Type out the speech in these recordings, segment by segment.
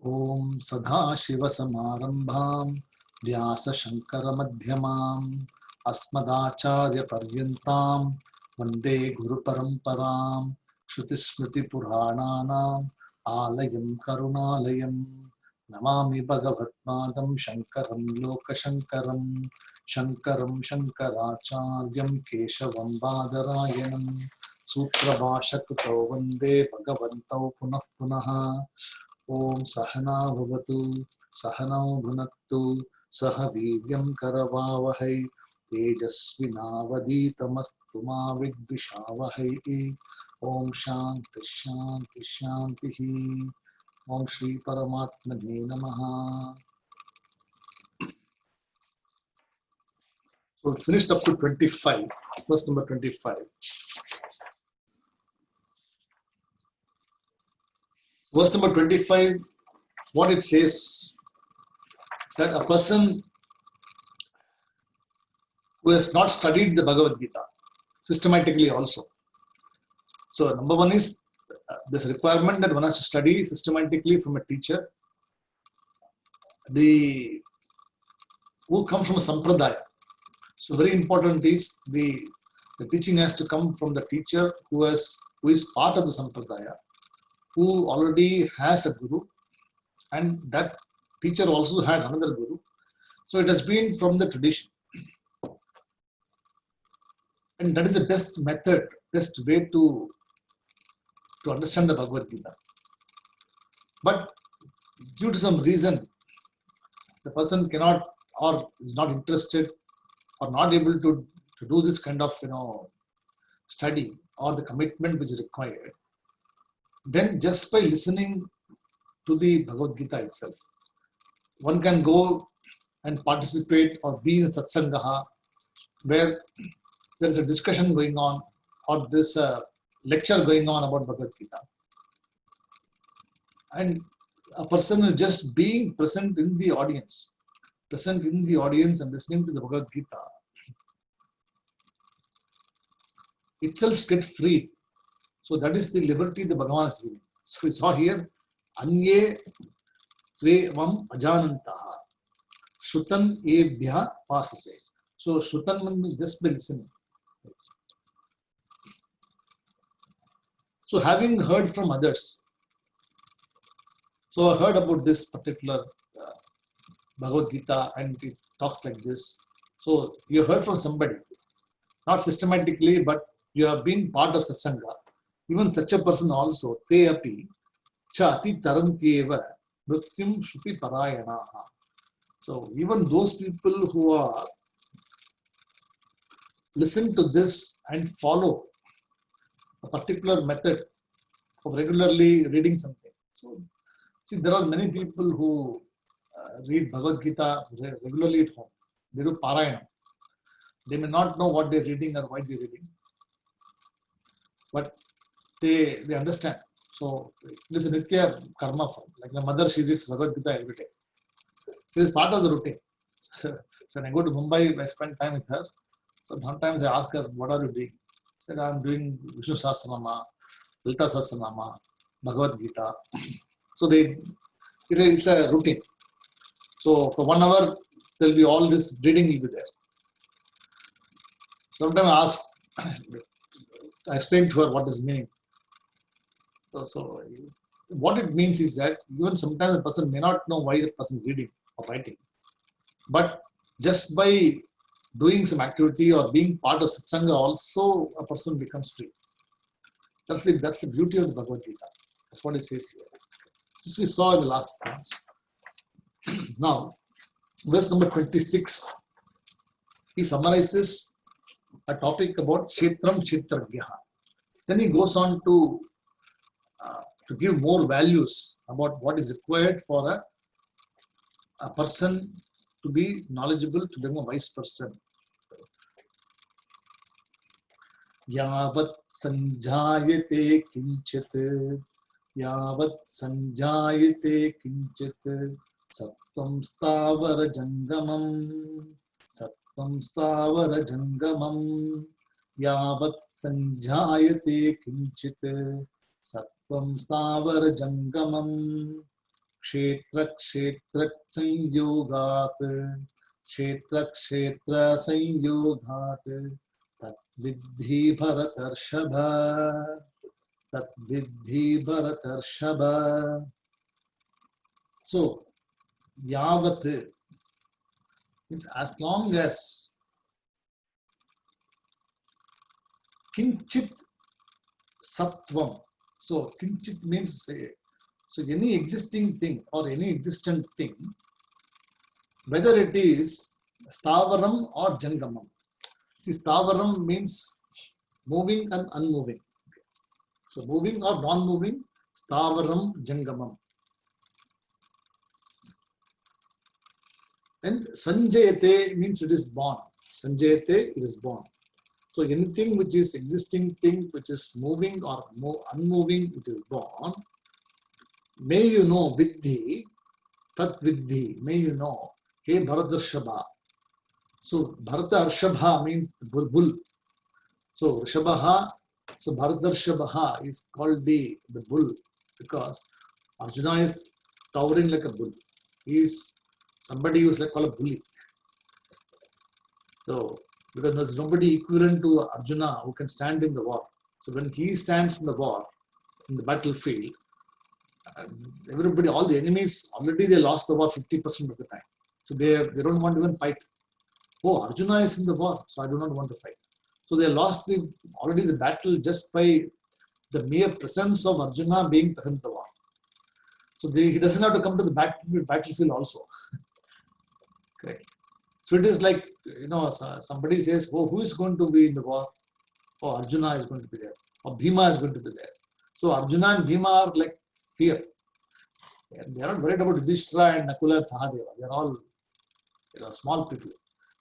ओम सदाशिवसमारंभां व्यासशंकरमध्यमाम् अस्मदाचार्यपर्यन्तां वन्दे गुरुपरम्परां श्रुतिस्मृतिपुराणानाम् आलयं करुणालयं नमामि भगवत्पादं शङ्करं लोकशङ्करं शङ्करं शङ्कराचार्यं केशवं बादरायणं सूत्रभाष्यकृतौ वन्दे भगवन्तौ पुनः पुनः। ओम सहना भवतु सहनौ भुनक्तु सह वीर्यं करवावहै तेजस्विनावधीतमस्तु मा विद्विषावहै। ओम शांति शांति शांति। ओम श्री परमात्मने नमः। So we finished up to 25, verse number 25. Verse number 25, what it says, that a person who has not studied the Bhagavad Gita systematically also. So number one is this requirement that one has to study systematically from a teacher, who comes from a sampradaya. So very important is the teaching has to come from the teacher who is part of the sampradaya, who already has a guru, and that teacher also had another guru. So it has been from the tradition. And that is the best method, best way to understand the Bhagavad Gita. But due to some reason, the person cannot or is not interested or not able to do this kind of study or the commitment which is required. Then just by listening to the Bhagavad Gita itself, one can go and participate or be in satsangaha where there is a discussion going on or this lecture going on about Bhagavad Gita. And a person is just being present in the audience and listening to the Bhagavad Gita itself get freed. So that is the liberty the Bhagavan is giving. So we saw here, Anye Svevam Ajanantaha Shrutan Ebhya Pasate. So Shrutan means just by listening. So having heard from others, so I heard about this particular Bhagavad Gita and it talks like this. So you heard from somebody, not systematically, but you have been part of satsanga. Even such a person also, te api cha ati tarantyeva mrityum shruti parayanaha. So even those people who are listen to this and follow a particular method of regularly reading something. So see, there are many people who read Bhagavad Gita regularly at home. They do Parayana. They may not know what they're reading or why they're reading, but they understand. So it is a Nitya karma form. Like my mother, she reads Bhagavad Gita every day. So it's part of the routine. So when I go to Mumbai, I spend time with her. So sometimes I ask her, what are you doing? I said, I'm doing Vishnu Sahasranama, Lalita Sahasranama, Bhagavad Gita. So it's a routine. So for 1 hour, there'll be all this reading will be there. Sometimes I explain to her what is meaning. So what it means is that even sometimes a person may not know why the person is reading or writing, but just by doing some activity or being part of satsanga also a person becomes free. That's the beauty of the Bhagavad Gita. That's what it says here. This we saw in the last class. Now, verse number 26, he summarizes a topic about Kshetram Kshetragyaha. Then he goes on to give more values about what is required for a person to be knowledgeable, to become a wise person. Yavat sanjayate kinchit sattvam stavara jangamam yavat sanjayate kinchit sattvam stavara jangamam Kshetra Kshetra Sanyogat Kshetra Kshetra Sanyogat Tat Vidhi Bharatarshaba Tat Vidhi Bharatarshaba. So, Yavat means as long as Kinchit Sattvam. So, Kinchit means so any existing thing or any existent thing, whether it is Stavaram or Jangamam. See, Stavaram means moving and unmoving. So, moving or non-moving, Stavaram Jangamam. And Sanjayate means it is born. Sanjayate, it is born. So anything which is existing thing, which is moving or unmoving, which is born, may you know, Vidhi, Tat Vidhi, may you know, Hey Bharatarshabha. So Bharata Arshabha means bull. So Rishabha, so Bharatarshabha is called the bull because Arjuna is towering like a bull. He is somebody who is like called a bully. So, because there's nobody equivalent to Arjuna who can stand in the war. So when he stands in the war, in the battlefield, everybody, all the enemies, already they lost the war 50% of the time. So they don't want to even fight. Oh, Arjuna is in the war, so I do not want to fight. So they lost already the battle just by the mere presence of Arjuna being present in the war. So he doesn't have to come to the battlefield also. Correct. So it is like, somebody says, oh, who is going to be in the war? Oh, Arjuna is going to be there. Or Bhima is going to be there. So Arjuna and Bhima are like fear. They are not worried about Yudhishthira and Nakula and Sahadeva. They are all small people.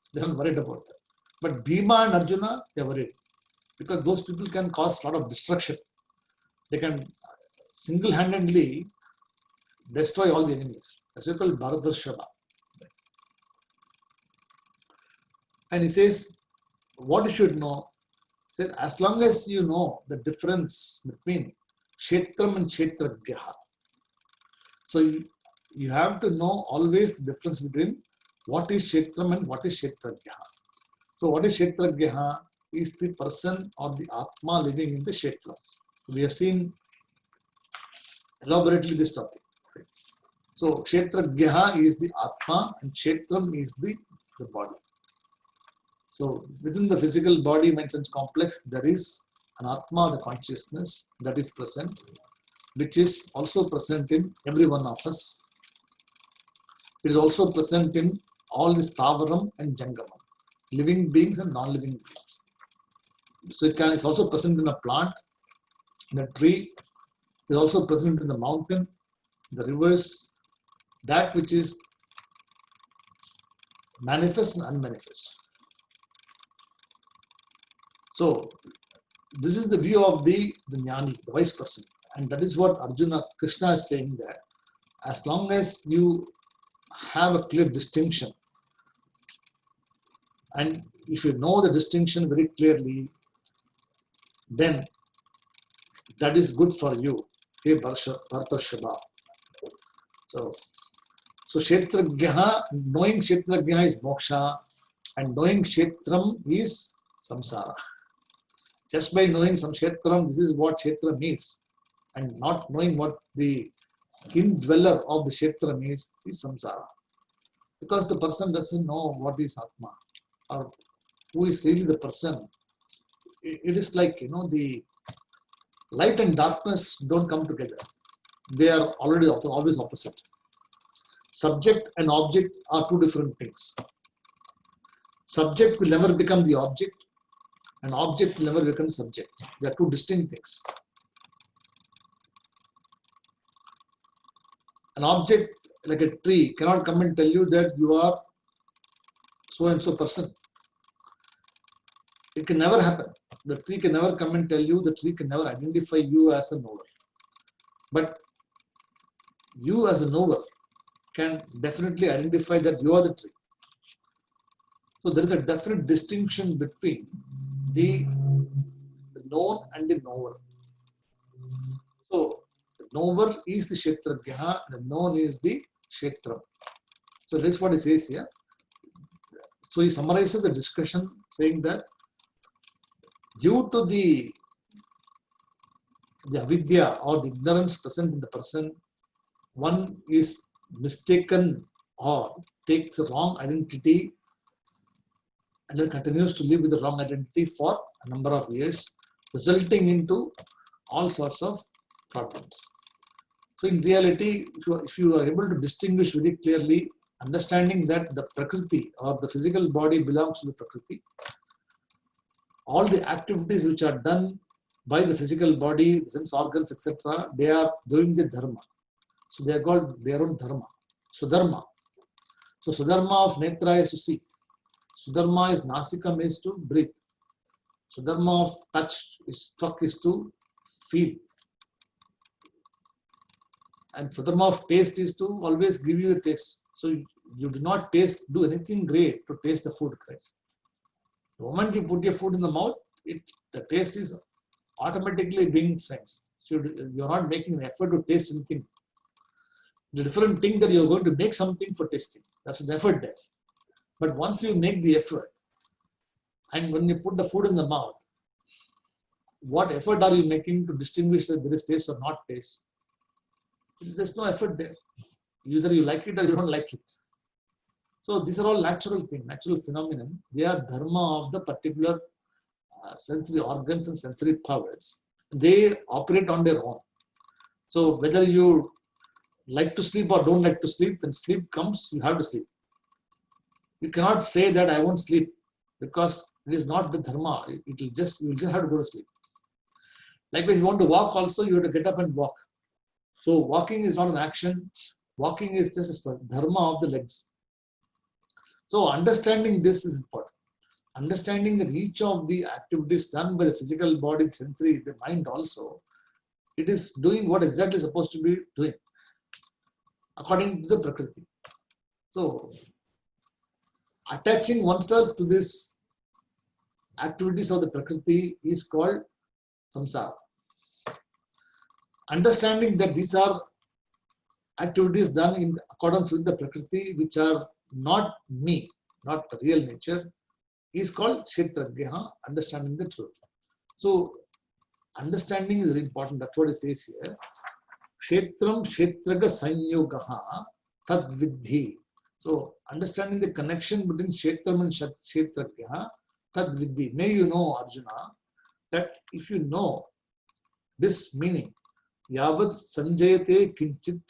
So they are not worried about that. But Bhima and Arjuna, they are worried. Because those people can cause a lot of destruction. They can single-handedly destroy all the enemies. That's what we call Bharatarshabha. And he says, what you should know, he said, as long as you know the difference between Kshetram and Kshetragyaha. So you have to know always the difference between what is Kshetram and what is Kshetragyaha. So what is Kshetragyaha is the person or the Atma living in the Kshetra. We have seen elaborately this topic. So Kshetragyaha is the Atma and Kshetram is the body. So within the physical body, mind, sense complex, there is an Atma, the consciousness that is present, which is also present in every one of us. It is also present in all the Stavaram and Jangamam, living beings and non-living beings. So it's also present in a plant, in a tree. It is also present in the mountain, the rivers, that which is manifest and unmanifest. So this is the view of the jnani, the wise person. And that is what Arjuna, Krishna is saying, that as long as you have a clear distinction, and if you know the distinction very clearly, then that is good for you. Hey Bharatarshabha. So Kshetragyaha, knowing Kshetragyaha is moksha, and knowing Kshetram is samsara. Just by knowing some Kshetram, this is what Kshetra means, and not knowing what the indweller of the Kshetra is samsara. Because the person doesn't know what is Atma, or who is really the person. It is like, the light and darkness don't come together. They are always opposite. Subject and object are two different things. Subject will never become the object, and object will never become subject. They are two distinct things. An object like a tree cannot come and tell you that you are so and so person. It can never happen. The tree can never come and tell you, the tree can never identify you as a knower. But you as a knower can definitely identify that you are the tree. So there is a definite distinction between the known and the knower. So knower is the Kshetragya, the known is the Kshetram. So that's what he says here. So he summarizes the discussion saying that due to the avidya or the ignorance present in the person, one is mistaken or takes a wrong identity and then continues to live with the wrong identity for a number of years, resulting into all sorts of problems. So in reality, if you are able to distinguish very clearly, understanding that the Prakriti or the physical body belongs to the Prakriti, all the activities which are done by the physical body, sense organs, etc., they are doing the dharma. So they are called their own dharma. Sudharma. So Sudharma of Netra is to see. Sudharma is Nasikam is to breathe. Sudharma of touch is to feel. And Sudharma of taste is to always give you the taste. So you do not do anything great to taste the food, correct? The moment you put your food in the mouth, the taste is automatically being sensed. So you're not making an effort to taste anything. The different thing that you're going to make something for tasting. That's an effort there. But once you make the effort, and when you put the food in the mouth, what effort are you making to distinguish that there is taste or not taste? There's no effort there. Either you like it or you don't like it. So these are all natural things, natural phenomenon. They are dharma of the particular sensory organs and sensory powers. They operate on their own. So whether you like to sleep or don't like to sleep, when sleep comes, you have to sleep. You cannot say that I won't sleep because it is not the dharma. You will just have to go to sleep. Likewise, if you want to walk also, you have to get up and walk. So walking is not an action. Walking is just a dharma of the legs. So understanding this is important. Understanding that each of the activities done by the physical body, the sensory, the mind also, it is doing what exactly is supposed to be doing according to the Prakriti. So attaching oneself to this activities of the Prakriti is called samsara. Understanding that these are activities done in accordance with the Prakriti, which are not me, not real nature, is called Kshetragya, understanding the truth. So, understanding is very important. That's what it says here. Kshetram Kshetraga Sanyogaha Tad Vidhi. So, understanding the connection between Kshetram and Kshetragya Tad Vidhi. May you know, Arjuna, that if you know this meaning, Yavat Sanjayate Kinchit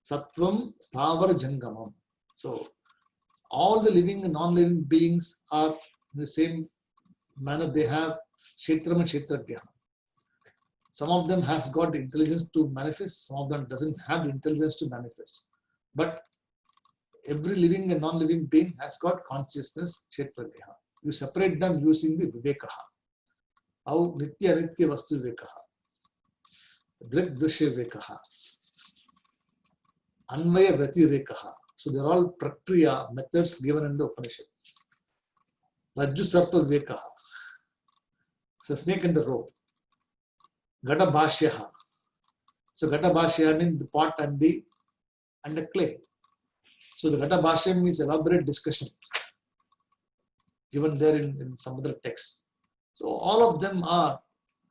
Sattvam Sthavar Jangamam. So, all the living and non-living beings are in the same manner. They have Kshetram and Kshetragya. Some of them has got the intelligence to manifest, some of them doesn't have the intelligence to manifest. But every living and non-living being has got consciousness, Kshetragya. You separate them using the Vivekaha. Au Nitya Nitya Vastu Vivekaha. Drik Drishya Vivekaha. Anvaya Vatirekaha. So they're all prakriya methods given in the Upanishad. Rajju Sarpa Vivekaha. It's a snake in the rope. Gata Bhashyaha. So Gata Bhashya means the pot and the clay. So the Gata Bhashya means elaborate discussion given there in some other text. So all of them are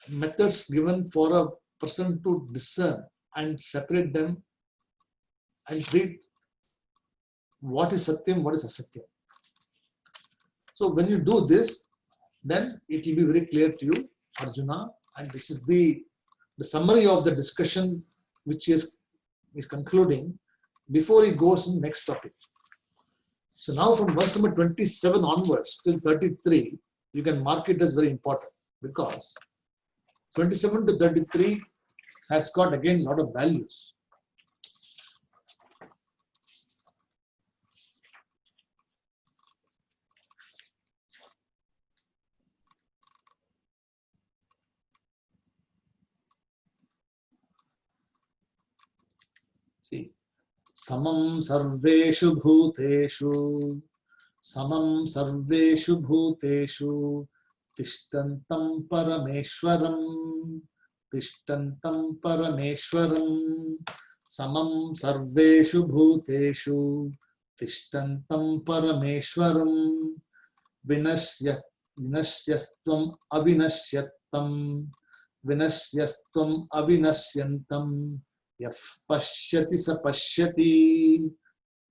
methods given for a person to discern and separate them and read what is Satyam, what is Asatyam. So when you do this, then it will be very clear to you, Arjuna, and this is the summary of the discussion which is concluding before he goes to the next topic. So now from verse number 27 onwards till 33, you can mark it as very important because 27 to 33 has got again a lot of values. See, samam sarveshu bhuteshu tishtantam parameshwaram Tishtantam Parameshwaram Samam Sarveshu Bhuteshu Tishtantam Parameshwaram Vinashyastvam Avinashyattam Vinashyastvam Avinashyantam Yaf Pashyati Sa Pashyati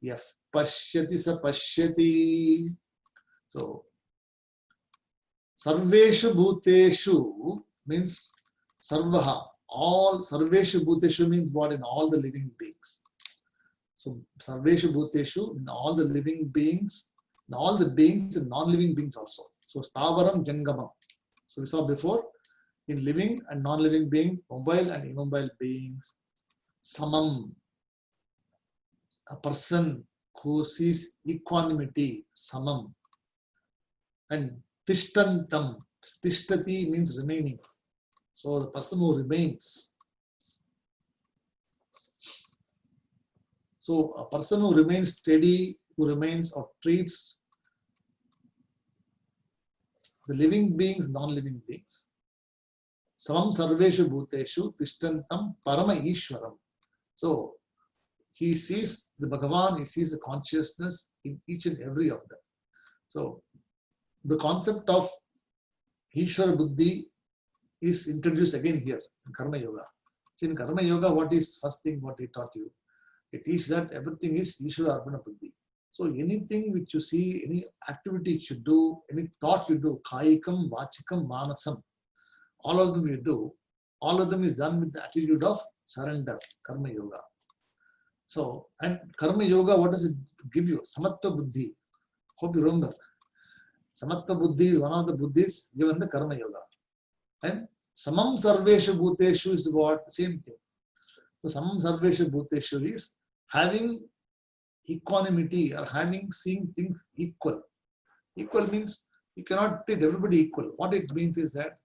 Yaf Pashyati Sa Pashyati. So Sarveshu Bhuteshu means Sarvaha. All Sarveshu Bhuteshu means what? In all the living beings. So Sarveshu Bhuteshu, in all the living beings, in all the beings and non-living beings also. So Stavaram Jangamam. So we saw before, in living and non-living being, mobile and immobile beings, Samam, a person who sees equanimity, Samam. And Tishtantam, Tishtati means remaining. So the person who remains. So a person who remains steady, who remains or treats the living beings, non-living beings. Samam Sarveshu Bhuteshu Tishtantam Parama Ishwaram. So he sees the Bhagavan, he sees the consciousness in each and every of them. So the concept of Ishwara Buddhi is introduced again here in Karma Yoga. See, in Karma Yoga, what is first thing what he taught you? It is that everything is Ishwara Arpana Buddhi. So anything which you see, any activity you do, any thought you do, Kayikam, Vachikam, Manasam, all of them you do, all of them is done with the attitude of surrender, Karma Yoga. So, and Karma Yoga, what does it give you? Samatva Buddhi. Hope you remember. Samatva Buddhi is one of the Buddhis given the Karma Yoga. And Samam Sarveshu Bhuteshu is what? Same thing. So Samam Sarveshu Bhuteshu is having equanimity or seeing things equal. Equal means you cannot treat everybody equal. What it means is that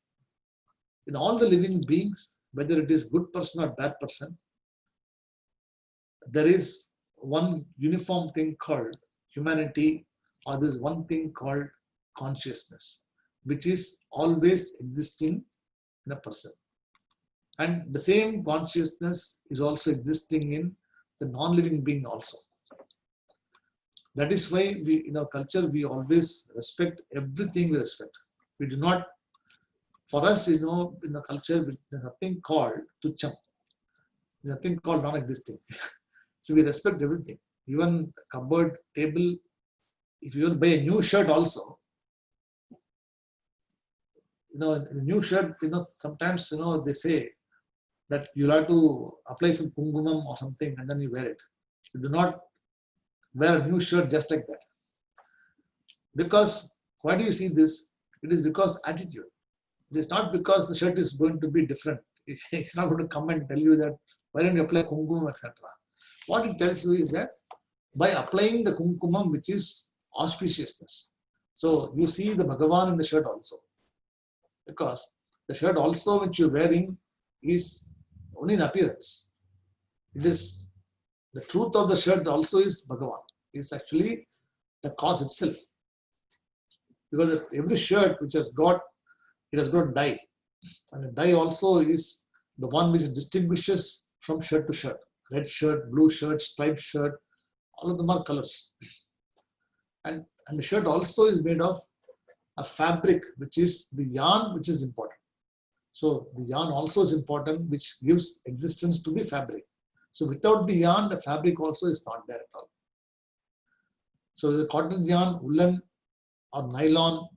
in all the living beings, whether it is good person or bad person, there is one uniform thing called humanity, or there is one thing called consciousness, which is always existing in a person. And the same consciousness is also existing in the non-living being also. That is why we, in our culture, we always respect everything we respect. We do not, for us, in a culture, there's nothing called tucham. There's nothing called non-existing. So we respect everything. Even cupboard, table, if you buy a new shirt also, in a new shirt, sometimes, they say that you'll have to apply some kungumam or something and then you wear it. You do not wear a new shirt just like that. Because, why do you see this? It is because attitude. It is not because the shirt is going to be different. It's not going to come and tell you that, why don't you apply kungumam, etc. What it tells you is that by applying the kungkumam, which is auspiciousness. So you see the Bhagavan in the shirt also. Because the shirt also which you're wearing is only in appearance. It is the truth of the shirt also is Bhagavan. It's actually the cause itself. Because every shirt which has got, it has got dye. And the dye also is the one which distinguishes from shirt to shirt. Red shirt, blue shirt, striped shirt, all of them are colors. And the shirt also is made of a fabric, which is the yarn, which is important. So the yarn also is important, which gives existence to the fabric. So without the yarn, the fabric also is not there at all. So the cotton yarn, woolen or nylon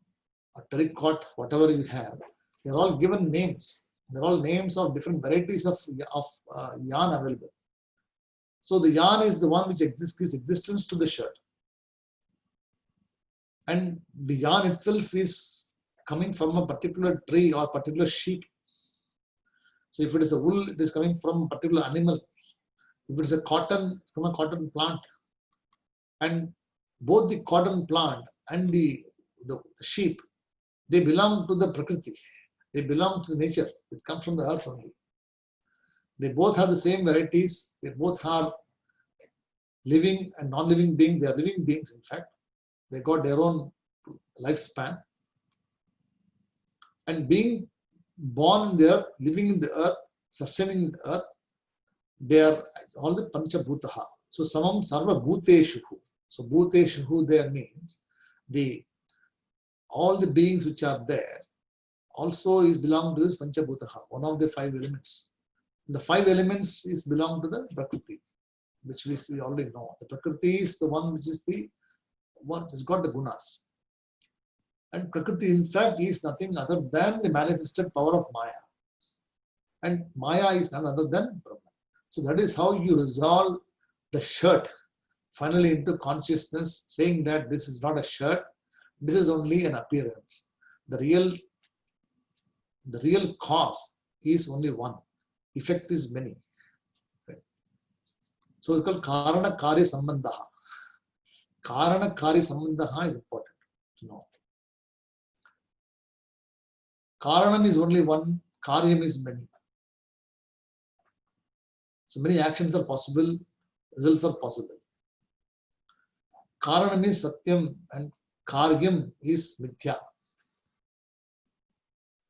or terracotta, whatever you have, they're all given names. They're all names of different varieties of yarn available. So the yarn is the one which gives existence to the shirt. And the yarn itself is coming from a particular tree or particular sheep. So if it is a wool, it is coming from a particular animal. If it is a cotton, from a cotton plant. And both the cotton plant and the sheep, they belong to the Prakriti. They belong to nature. It comes from the earth only. They both have the same varieties. They both have living and non-living beings. They are living beings, in fact. They got their own lifespan. And being born in the earth, living in the earth, sustaining the earth, they are all the Panchabhutaha. So Samam Sarva Bhuteshu. So Bhuteshu there means all the beings which are there also is belong to this Panchabhutaha, one of the 5 elements. The 5 elements is belong to the Prakriti, which we already know. The Prakriti is the one which is the one has got the gunas. And Prakriti in fact is nothing other than the manifested power of Maya. And Maya is none other than Brahman. So that is how you resolve the shirt finally into consciousness, saying that this is not a shirt, this is only an appearance. The real cause is only one. Effect is many. So it's called Karana Kari Sambandha. Karana Kari Sambandha is important to know. Karanam is only one, Karyam is many. So many actions are possible, results are possible. Karanam is Satyam and Karyam is Mithya.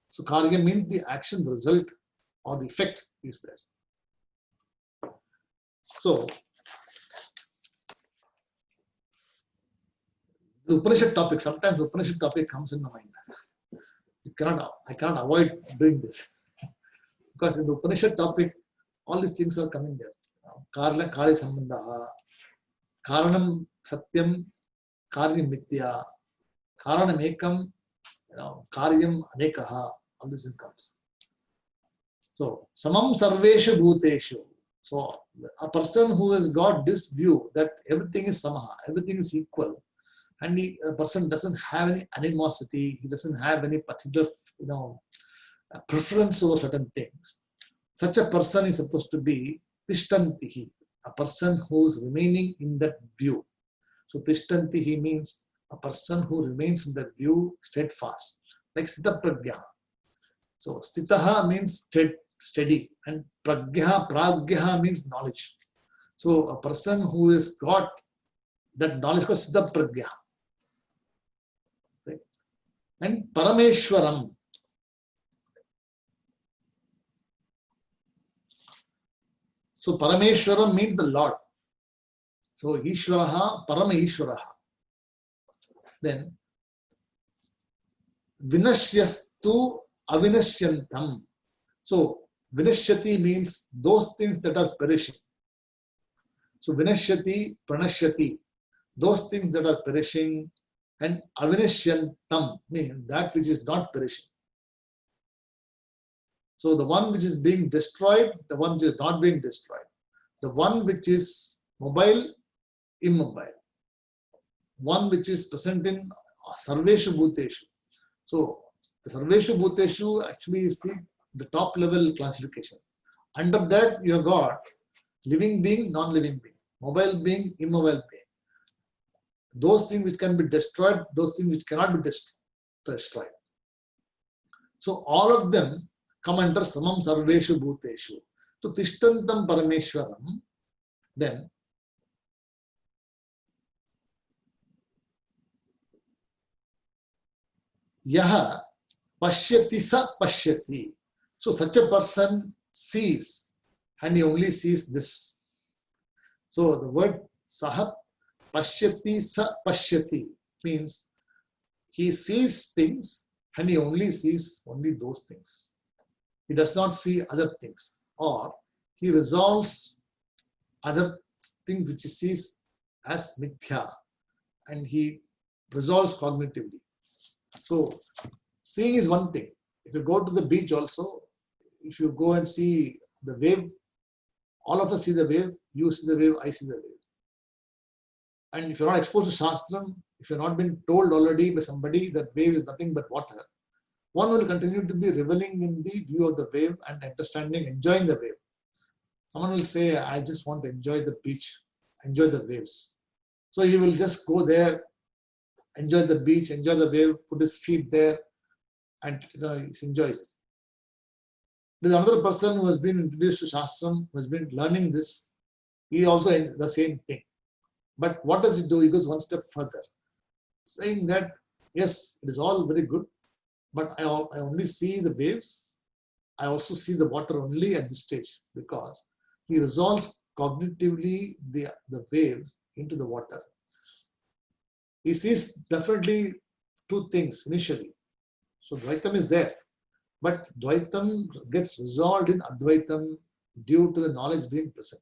So Karyam means the action, the result or the effect is there. So the Upanishad topic, sometimes the Upanishad topic comes in my mind. I cannot avoid doing this. Because in the Upanishad topic, all these things are coming there. Karla Kari Sambandha, Karanam Satyam, Karyam Mithya, Karanam Ekam, Karyam Anekaha, all this comes. So, Samam Sarveshu Bhuteshu. So, a person who has got this view that everything is Samaha, everything is equal, and a person doesn't have any animosity, he doesn't have any particular preference over certain things. Such a person is supposed to be Tishtantihi, a person who is remaining in that view. So Tishtantihi means a person who remains in that view steadfast, like Sthita Pragya. So Sthitaha means steady, and Pragya means knowledge. So a person who has got that knowledge called Sthita Pragya. Right? And Parameshwaram. So Parameshwaram means the Lord. So Ishwaraha, Parama Ishwaraha. Then Vinashyastu Avinashyantam. So Vinashyati means those things that are perishing. So Vinashyati, Pranashyati, those things that are perishing, and Avinashyantam means that which is not perishing. So the one which is being destroyed, the one which is not being destroyed. The one which is mobile, immobile. One which is present in Sarveshu Bhuteshu. So the Sarveshu Bhuteshu actually is the top level classification. Under that you have got living being, non-living being, mobile being, immobile being. Those things which can be destroyed, those things which cannot be destroyed. So all of them come under Samam Sarveshu Bhuteshu. So Tishtantam Parameshwaram, then Yaha Pashyati Sa Pashyati. So such a person sees, and he only sees this. So the word Saha Pashyati Sa Pashyati means he sees things and he only sees only those things. He does not see other things, or he resolves other things which he sees as mithya, and he resolves cognitively. So seeing is one thing. If you go to the beach also, if you go and see the wave, all of us see the wave, you see the wave, I see the wave. And if you're not exposed to Shastram, if you're not been told already by somebody that wave is nothing but water, one will continue to be reveling in the view of the wave and understanding, enjoying the wave. Someone will say, I just want to enjoy the beach, enjoy the waves. So he will just go there, enjoy the beach, enjoy the wave, put his feet there, and he enjoys it. There's another person who has been introduced to Shastram, who has been learning this. He also does the same thing. But what does he do? He goes one step further, saying that, yes, it is all very good, but I only see the waves, I also see the water only at this stage because he resolves cognitively the waves into the water. He sees definitely two things initially. So Dvaitam is there, but Dvaitam gets resolved in Advaitam due to the knowledge being present.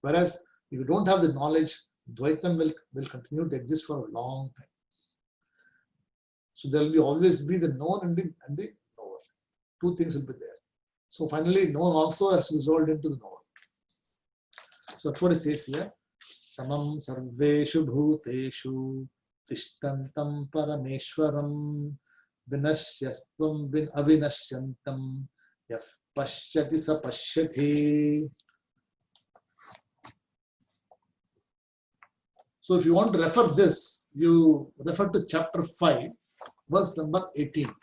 Whereas if you don't have the knowledge, Dvaitam will continue to exist for a long time. So there will always be the known and the knower. Two things will be there. So finally, known also has resolved into the knower. So that's what it says here. Samam sarveshu bhuteshu tishtantam parameshwaram vinashyastvam avinashyantam yaf pashyati sa pashyati. So if you want to refer this, you refer to chapter 5, verse number 18.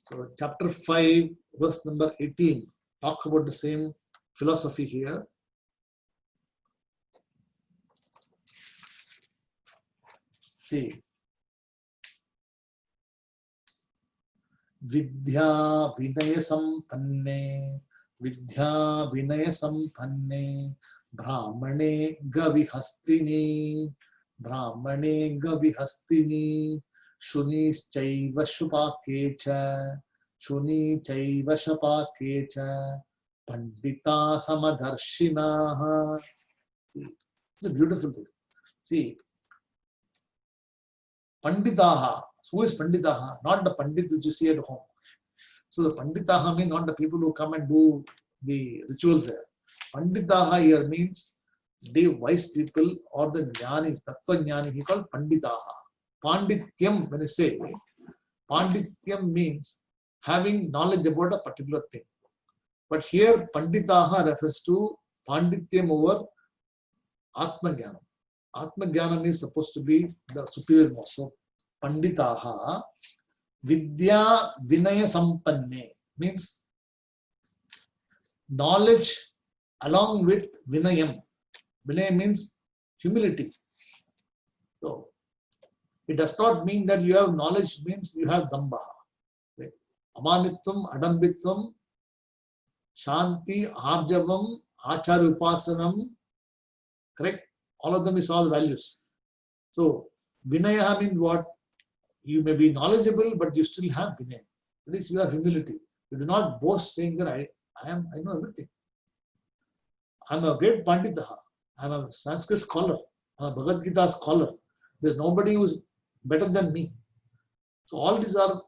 So chapter 5, verse number 18, talk about the same philosophy here. See, Vidya Vinaya Sampanne, Vidya Vinaya Sampanne, Brahmane Gavihastini, Brahmane Gavihastini, Shuni Chaiva Shupakecha, Shuni Chaiva Shapakecha, Pandita Samadarshinaha. It's a beautiful thing. See, Panditaha. Who is Panditaha? Not the Pandit which you see at home. So the Panditaha means not the people who come and do the rituals there. Panditaha here means the wise people or the Jnanis, Tattva Jnani, he called Panditaha. Pandityam, when I say, Pandityam means having knowledge about a particular thing. But here Panditaha refers to Pandityam over Atma Jnanam. Atma Jnanam is supposed to be the superior most. So Panditaha Vidya Vinaya Sampanne means knowledge along with Vinayam. Vinaya means humility. So it does not mean that you have knowledge means you have Dambha. Okay? Amanitvam, Adambitvam, Shanti, Arjavam, Achara Upasanam. Correct? All of them is all the values. So Vinaya means what? You may be knowledgeable, but you still have Vinaya. That is, you have humility. You do not boast saying that I know everything. I'm a great Panditaha. I'm a Sanskrit scholar. I'm a Bhagavad Gita scholar. There's nobody who's better than me. So all these are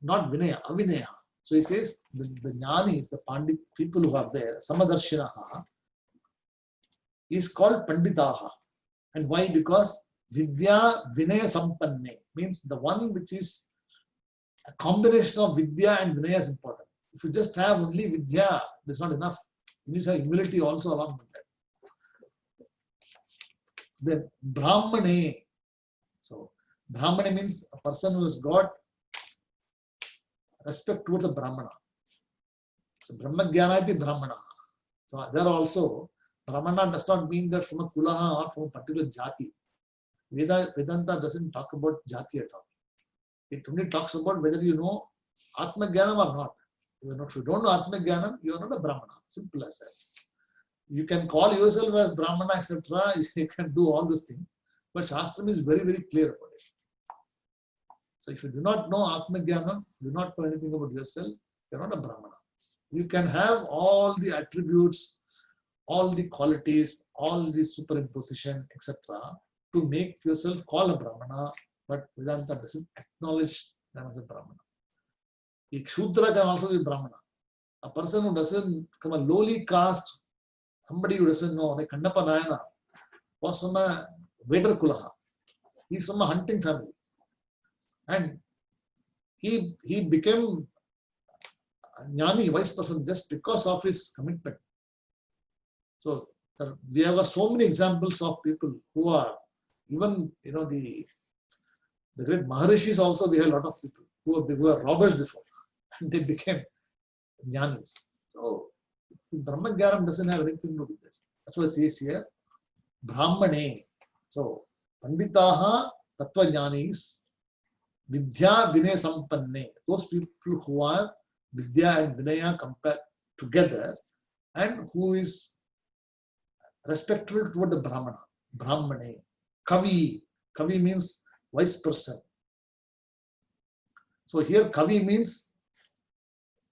not Vinaya, Avinaya. So he says the Jnanis, the Pandit people who are there, Samadarshinaha, is called Panditaha. And why? Because Vidya Vinaya Sampanne means the one which is a combination of Vidya and Vinaya is important. If you just have only Vidya, it's not enough. You need to have humility also along with that. Then Brahmane. So Brahmane means a person who has got respect towards a Brahmana. So Brahma Jnanati Brahmana. So there also, Brahmana does not mean that from a Kulaha or from a particular Jati. Vedanta doesn't talk about Jati at all. It only talks about whether you know Atma Jnanam or not. If you don't know Atma Jnanam, you are not a Brahmana. Simple as that. You can call yourself as Brahmana, etc. You can do all those things. But Shastram is very, very clear about it. So if you do not know Atma Jnanam, do not know anything about yourself, you are not a Brahmana. You can have all the attributes, all the qualities, all the superimposition, etc. to make yourself call a Brahmana, but Vedanta doesn't acknowledge them as a Brahmana. A Shudra can also be Brahmana. A person who doesn't come a lowly caste, somebody who doesn't know, like Kandapa Nayana, was from a Vedar Kulaha. He's from a hunting family. And he became a Jnani, wise person, just because of his commitment. So we have got so many examples of people who are, even the great Maharishis also, we have a lot of people who were robbers before and they became Jnanis. So Brahma Jnanam doesn't have anything to do with this. That's what it says here. Brahmane. So Panditaha Tattva Jnanis Vidya Vinaya Sampanne. Those people who are Vidya and Vinaya compared together and who is respectful toward the Brahmana. Brahmane. Kavi. Kavi means wise person. So here Kavi means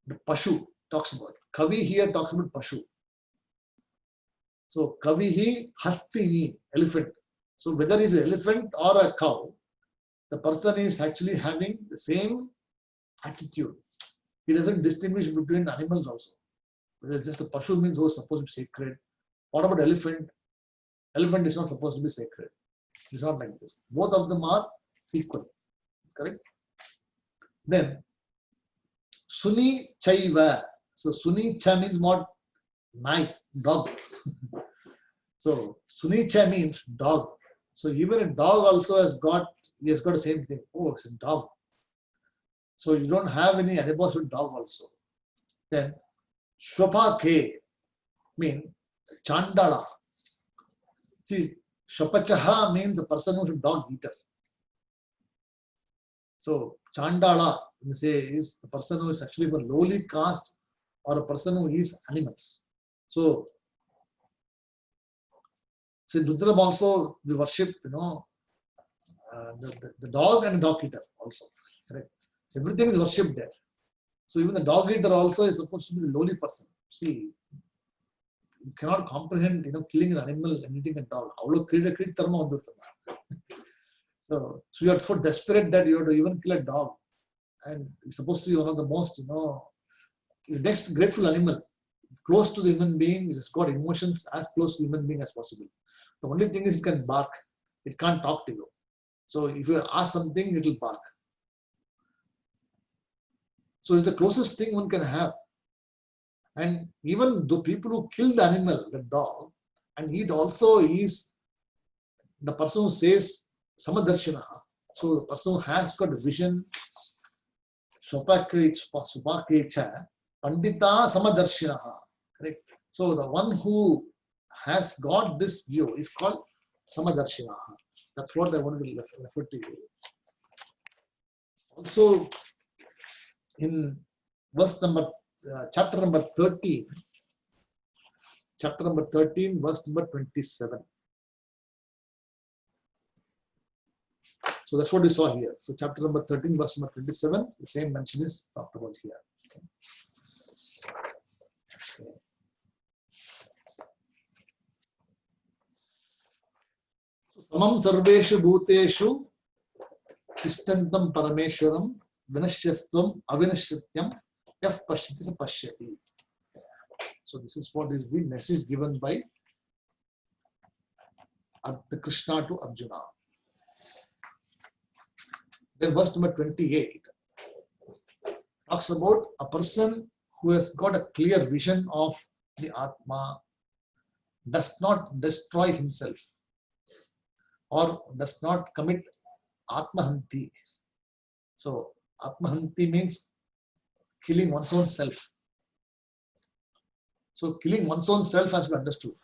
the Pashu talks about. Kavi here talks about Pashu. So Kavihi Hastini, elephant. So whether he's an elephant or a cow, the person is actually having the same attitude. He doesn't distinguish between animals also. Whether just a Pashu means who is supposed to be sacred. What about elephant? Elephant is not supposed to be sacred. It's not like this. Both of them are equal. Correct? Then Suni Chaiva. So Suni Cha means what? Night, dog. So Sunicha means dog. So even a dog also has got the same thing. Oh, it's a dog. So you don't have any animals with dog also. Then Shwapake means Chandala. See, Shwapachaha means a person who's a dog eater. So Chandala, we say, is the person who is actually of a lowly caste or a person who eats animals. So in Rudram also we worship, the dog and dog eater also. Correct. So everything is worshipped there. So even the dog eater also is supposed to be the lowly person. See, you cannot comprehend, killing an animal and eating a dog. So you are so desperate that you have to even kill a dog. And it's supposed to be one of the most, is next grateful animal. Close to the human being, it has got emotions as close to the human being as possible. The only thing is it can bark. It can't talk to you. So if you ask something, it will bark. So it's the closest thing one can have. And even the people who kill the animal, the dog, and eat also is the person who says Samadarshanaha. So the person who has got a vision, Swapakrecha, Pandita Samadarshanaha. Correct. So the one who has got this view is called Samadarshanaha. That's what I want to refer to you. Also, in chapter number 13, verse number 27. So that's what we saw here. So chapter number 13, verse number 27, the same mention is talked about here. Okay. So samam sarveshu bhuteshu tishtantam parameshwaram vinashyastvam avinashyatyam yaf pashyati sa pashyati. So this is what is the message given by Krishna to Arjuna. Then verse number 28 talks about a person who has got a clear vision of the Atma, does not destroy himself or does not commit Atmahanti. So Atmahanti means killing one's own self. So killing one's own self has to be understood.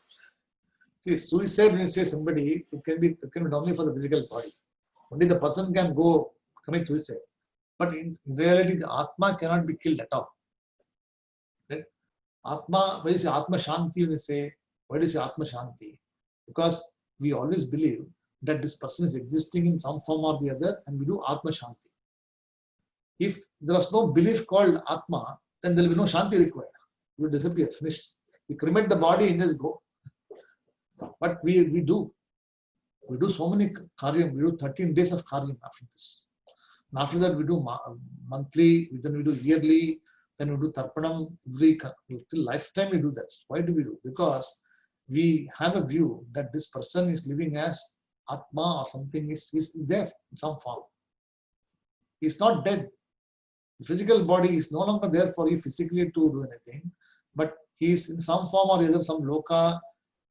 See, suicide, when you say somebody, it can be only for the physical body. Only the person can go commit suicide. But in reality, the Atma cannot be killed at all. Right? Atma, why do you say Atma Shanti when you say, why do you say Atma Shanti? Because we always believe that this person is existing in some form or the other and we do Atma Shanti. If there was no belief called Atma, then there will be no Shanti required. It will disappear, finished. We cremate the body and just go. But we do so many karyam. We do 13 days of karyam after this. And after that, we do monthly, then we do yearly, then we do tarpanam. Till lifetime we do that. Why do we do? Because we have a view that this person is living as Atma or something is there in some form. He's not dead. The physical body is no longer there for you physically to do anything, but he is in some form or other, some loka.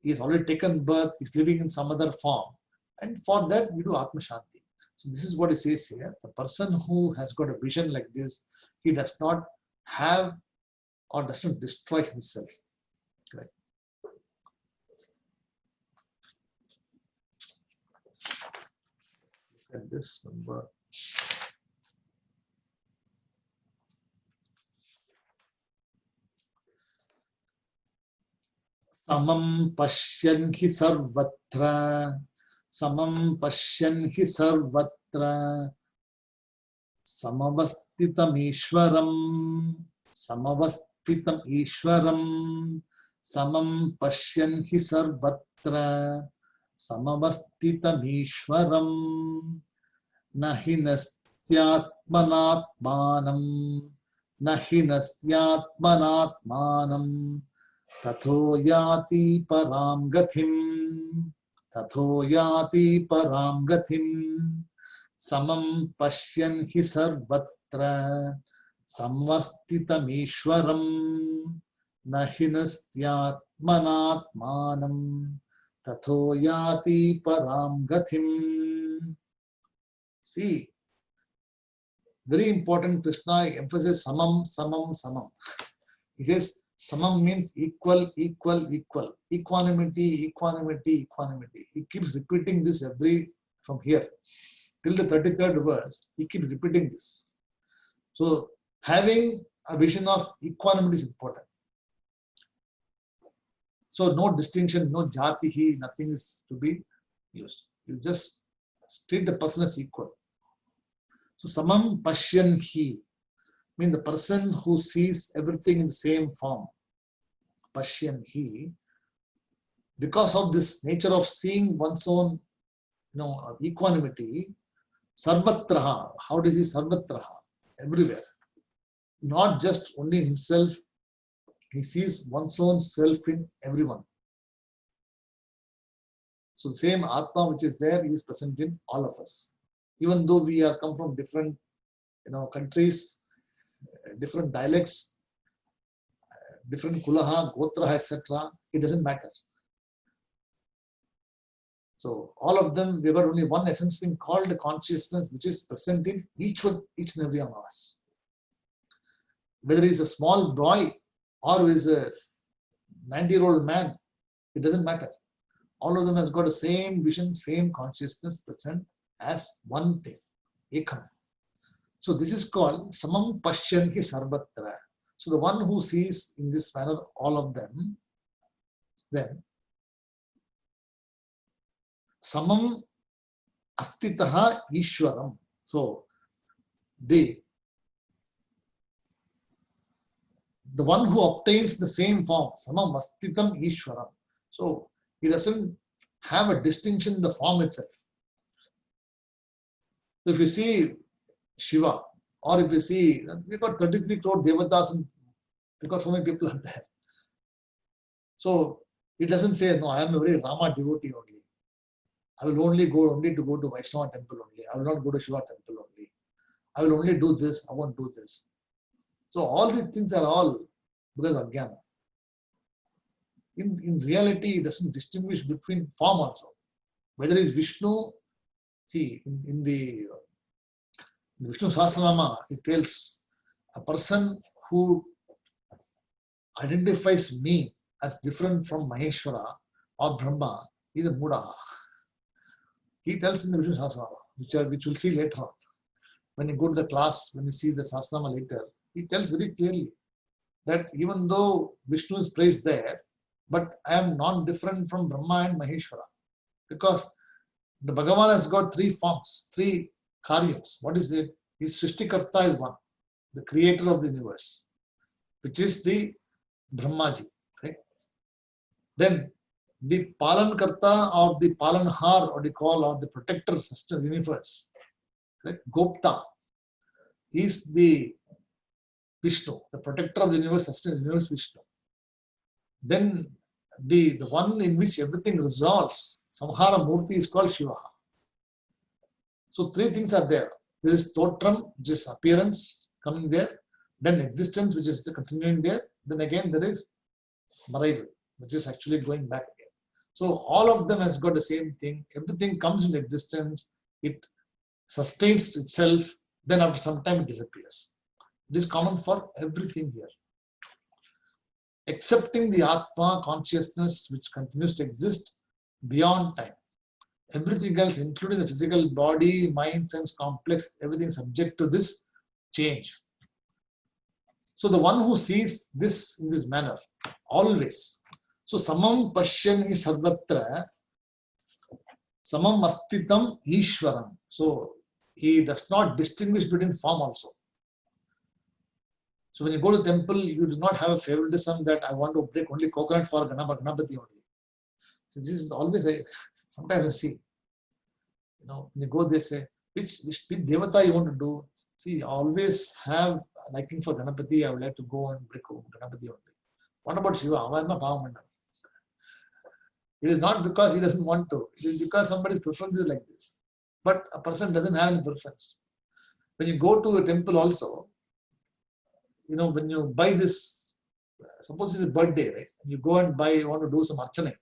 He has already taken birth. He's living in some other form, and for that we do Atma Shanti. So this is what it says here. The person who has got a vision like this, he does not have or does not destroy himself. Right? Look at this number Samam pashyan hi sarvatra. Samam pashyan hi sarvatra. Samavastitam Ishwaram. Samavastitam Ishwaram. Samam pashyan hi sarvatra. Samavastitam Ishwaram. Nahi nastyatmanatmanam. Nahi nastyatmanatmanam. Tatho yati param gathim. Tatho yati param gathim. Samam pashyan hi sarvatra. Samvastitam Ishwaram. Nahi nastyatmanatmanam. Tatho yati param gathim. See, very important. Krishna emphasizes samam, samam, samam. He says samam means equal, equal, equal. Equanimity, equanimity, equanimity. He keeps repeating this from here till the 33rd verse. He keeps repeating this. So having a vision of equanimity is important. So no distinction, no jatihi, nothing is to be used. You just treat the person as equal. So samam pashyan hi means the person who sees everything in the same form. Pashyan hi, because of this nature of seeing one's own, equanimity, sarvatraha. How does he sarvatraha? Everywhere. Not just only himself. He sees one's own self in everyone. So the same Atma which is there is present in all of us. Even though we are come from different countries, different dialects, different kulaha, gotra, etc., it doesn't matter. So all of them, we got only one essence thing called the consciousness, which is present in each and every one of us. Whether he's a small boy or is a 90-year-old man, it doesn't matter. All of them has got the same vision, same consciousness present as one thing, ekam. So this is called samam pashyan hi sarvatra. So the one who sees in this manner all of them, then samam astitaha ishwaram. So the one who obtains the same form, samam astitam ishwaram. So he doesn't have a distinction in the form itself. If you see Shiva, or if you see, we've got 33 crore devatas and because so many people are there. So it doesn't say, no, I am a very Rama devotee only. I will only go to Vaishnava temple only. I will not go to Shiva temple only. I will only do this, I won't do this. So all these things are all because of Jnana. In reality, it doesn't distinguish between form also. Whether it's Vishnu, see, in the Vishnu Sahasranama, it tells a person who identifies me as different from Maheshwara or Brahma is a Mudaha. He tells in the Vishnu Sahasranama, which we'll see later on. When you go to the class, when you see the Sahasranama later, he tells very clearly that even though Vishnu is praised there, but I am not different from Brahma and Maheshwara. Because the Bhagavan has got three forms, three karyams. What is it? His Srishtikarta is one, the creator of the universe, which is the Brahmaji. Right? Then the Palankarta or the Palanhar, or the protector of the universe, right? Gopta, is the Vishnu, the protector of the universe, sustains the universe, Vishnu. Then the one in which everything resolves, Samhara Murti, is called Shiva. So three things are there. There is Totram, which is appearance coming there. Then existence, which is continuing there. Then again there is Maraival, which is actually going back again. So all of them has got the same thing. Everything comes into existence. It sustains itself. Then after some time it disappears. It is common for everything here. Excepting the Atma consciousness, which continues to exist beyond time. Everything else, including the physical body, mind, sense complex, everything subject to this change. So the one who sees this in this manner, always, So samam pashyani sarvatra samam astitam ishwaram. So he does not distinguish between form also. So when you go to temple, you do not have a favoritism that I want to break only coconut for Ganapati only. So this is always sometimes I see, when you go, they say, which devata you want to do? See, I always have a liking for Ganapati. I would like to go and break Ganapati only. What about Shiva? It is not because he doesn't want to. It is because somebody's preference is like this. But a person doesn't have any preference. When you go to a temple also, when you buy this, suppose it's a birthday, right? You go and buy, you want to do some archana.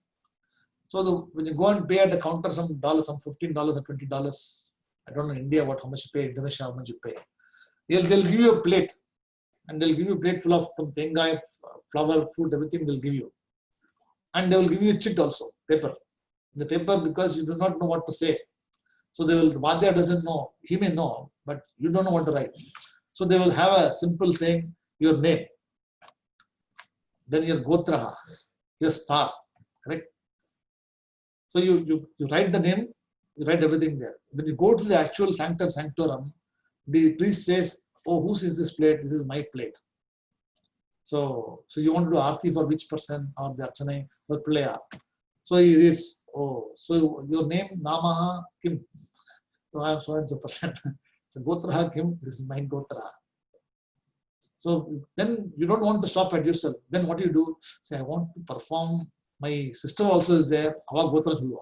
So when you go and pay at the counter some $15 or $20, I don't know in India how much you pay, Indonesia how much you pay. They'll give you a plate, and they'll give you a plate full of some tengai, flour, fruit, everything they'll give you. And they will give you a chit also, paper. The paper, because you do not know what to say. So Vadya doesn't know, he may know, but you don't know what to write. So they will have a simple saying, your name, then your gotraha, your star, correct? So you write the name, you write everything there. When you go to the actual sanctum sanctorum, the priest says, oh, whose is this plate? This is my plate. So you want to do arti for which person, or the archana or player. So he reads, oh, so your name, Namaha Kim. So I am so and so person. So Gotraha Kim, this is my Gotra. So then you don't want to stop at yourself. Then what do you do? Say, I want to perform. My sister also is there. Ava Gotra Huwa.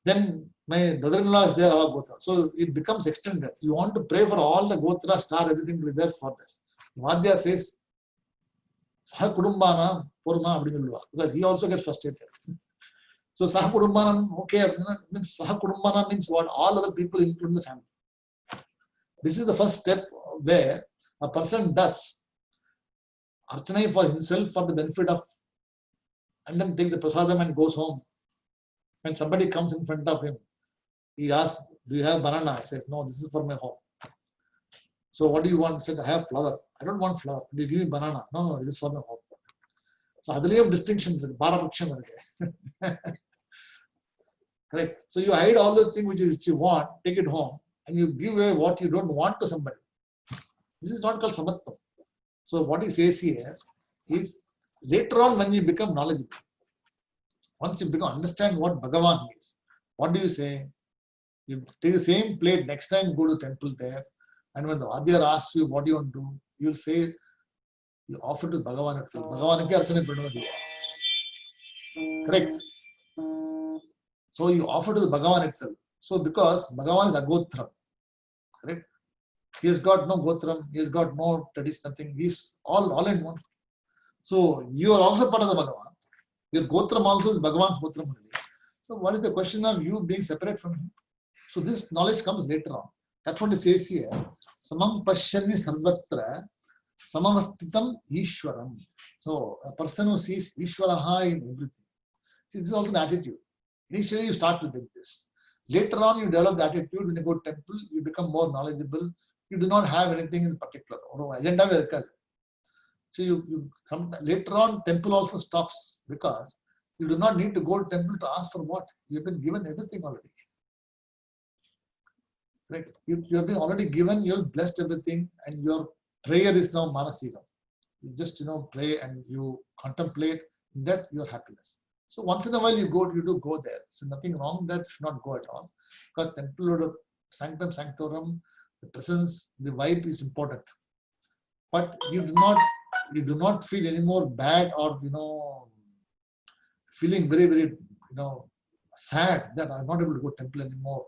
Then my brother-in-law is there. Ava Gotra. So it becomes extended. You want to pray for all the Gotra, star, everything to be there for this. Vadya says, Saha Kudumbana Purma Abdimilwa. Because he also gets frustrated. So Saha Kudumbana, okay, means Saha Kudumbana means what? All other people, including the family. This is the first step where a person does archana for himself for the benefit of, and then take the prasadam and goes home. When somebody comes in front of him, he asks, do you have banana? He says, no, this is for my home. So what do you want? He said, I have flower. I don't want flower. Do you give me banana? No, this is for my home. So adali of distinction, correct. So you hide all those things which you want, take it home, and you give away what you don't want to somebody. This is not called samatvam. So what he says here is, later on when you become knowledgeable, once you understand what Bhagavan is, what do you say? You take the same plate, next time go to the temple there, and when the Vadyar asks you what do you want to do, you'll say, you offer to Bhagavan itself. Bhagavan ke archana pranadi. Correct. So you offer to the Bhagavan itself. So because Bhagavan is Agotram, correct? He has got no Gotram, he has got no tradition, nothing. He's all in one. So you are also part of the Bhagavan. Your Gotram also is Bhagavan's Gotram only. So what is the question of you being separate from him? So this knowledge comes later on. That's what it says here. Samam pashyani sarvatra samavastitam ishwaram. So a person who sees Ishwaraha in everything. See, this is also an attitude. Initially you start with this. Later on you develop the attitude. When you go to temple, you become more knowledgeable. You do not have anything in particular. Agenda. So later on temple also stops, because you do not need to go to temple to ask for what. You have been given everything already. Right? You have been already given, you have blessed everything, and your prayer is now manasikam. You just pray and you contemplate that your happiness. So once in a while you do go there. So nothing wrong that should not go at all. Because temple, sanctum sanctorum, the presence, the vibe is important. But you do not feel any more bad or feeling very, very sad that I'm not able to go to temple anymore.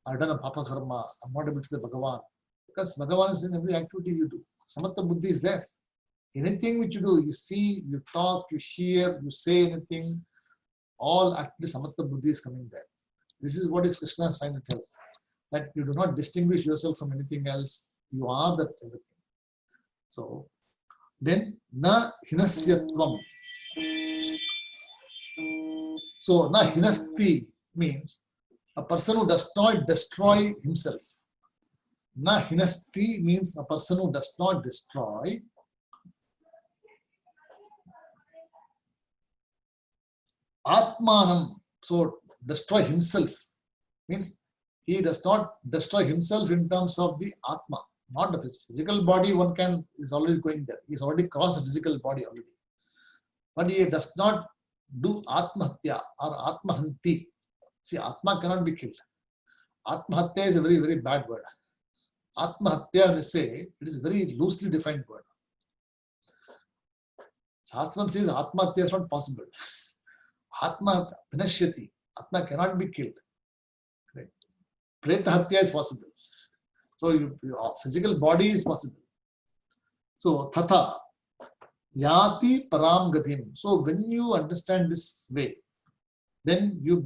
I've done a papa karma. I'm not able to say Bhagavan. Because Bhagavan is in every activity you do. Samatva buddhi is there. Anything which you do, you see, you talk, you hear, you say anything, all actually Samatva buddhi is coming there. This is what Krishna is trying to tell. That you do not distinguish yourself from anything else. You are that everything. So then na hinasyatvam. So na hinasti means a person who does not destroy himself. Na hinasti means a person who does not destroy. Atmanam, so destroy himself, means he does not destroy himself in terms of the Atma, not of his physical body. One can is always going there. He's already crossed the physical body already. But he does not do Atmahatya or Atmahanti. See, Atma cannot be killed. Atmahatya is a very, very bad word. Atmahatya, we say, it is a very loosely defined word. Shastram says Atmahatya is not possible. Atma vinashyati. Atma cannot be killed. Right? Pretahatya is possible. So your physical body is possible. So Tata Yati Param Gatim. So when you understand this way, then you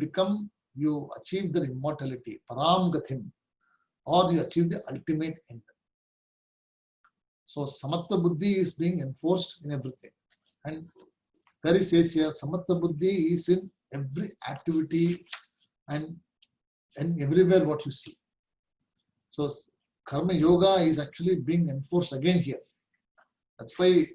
achieve the immortality, Param Gatim, or you achieve the ultimate end. So Samatva Buddhi is being enforced in everything. And there he says here, Samatva Buddhi is in every activity and everywhere what you see. So Karma Yoga is actually being enforced again here. That's why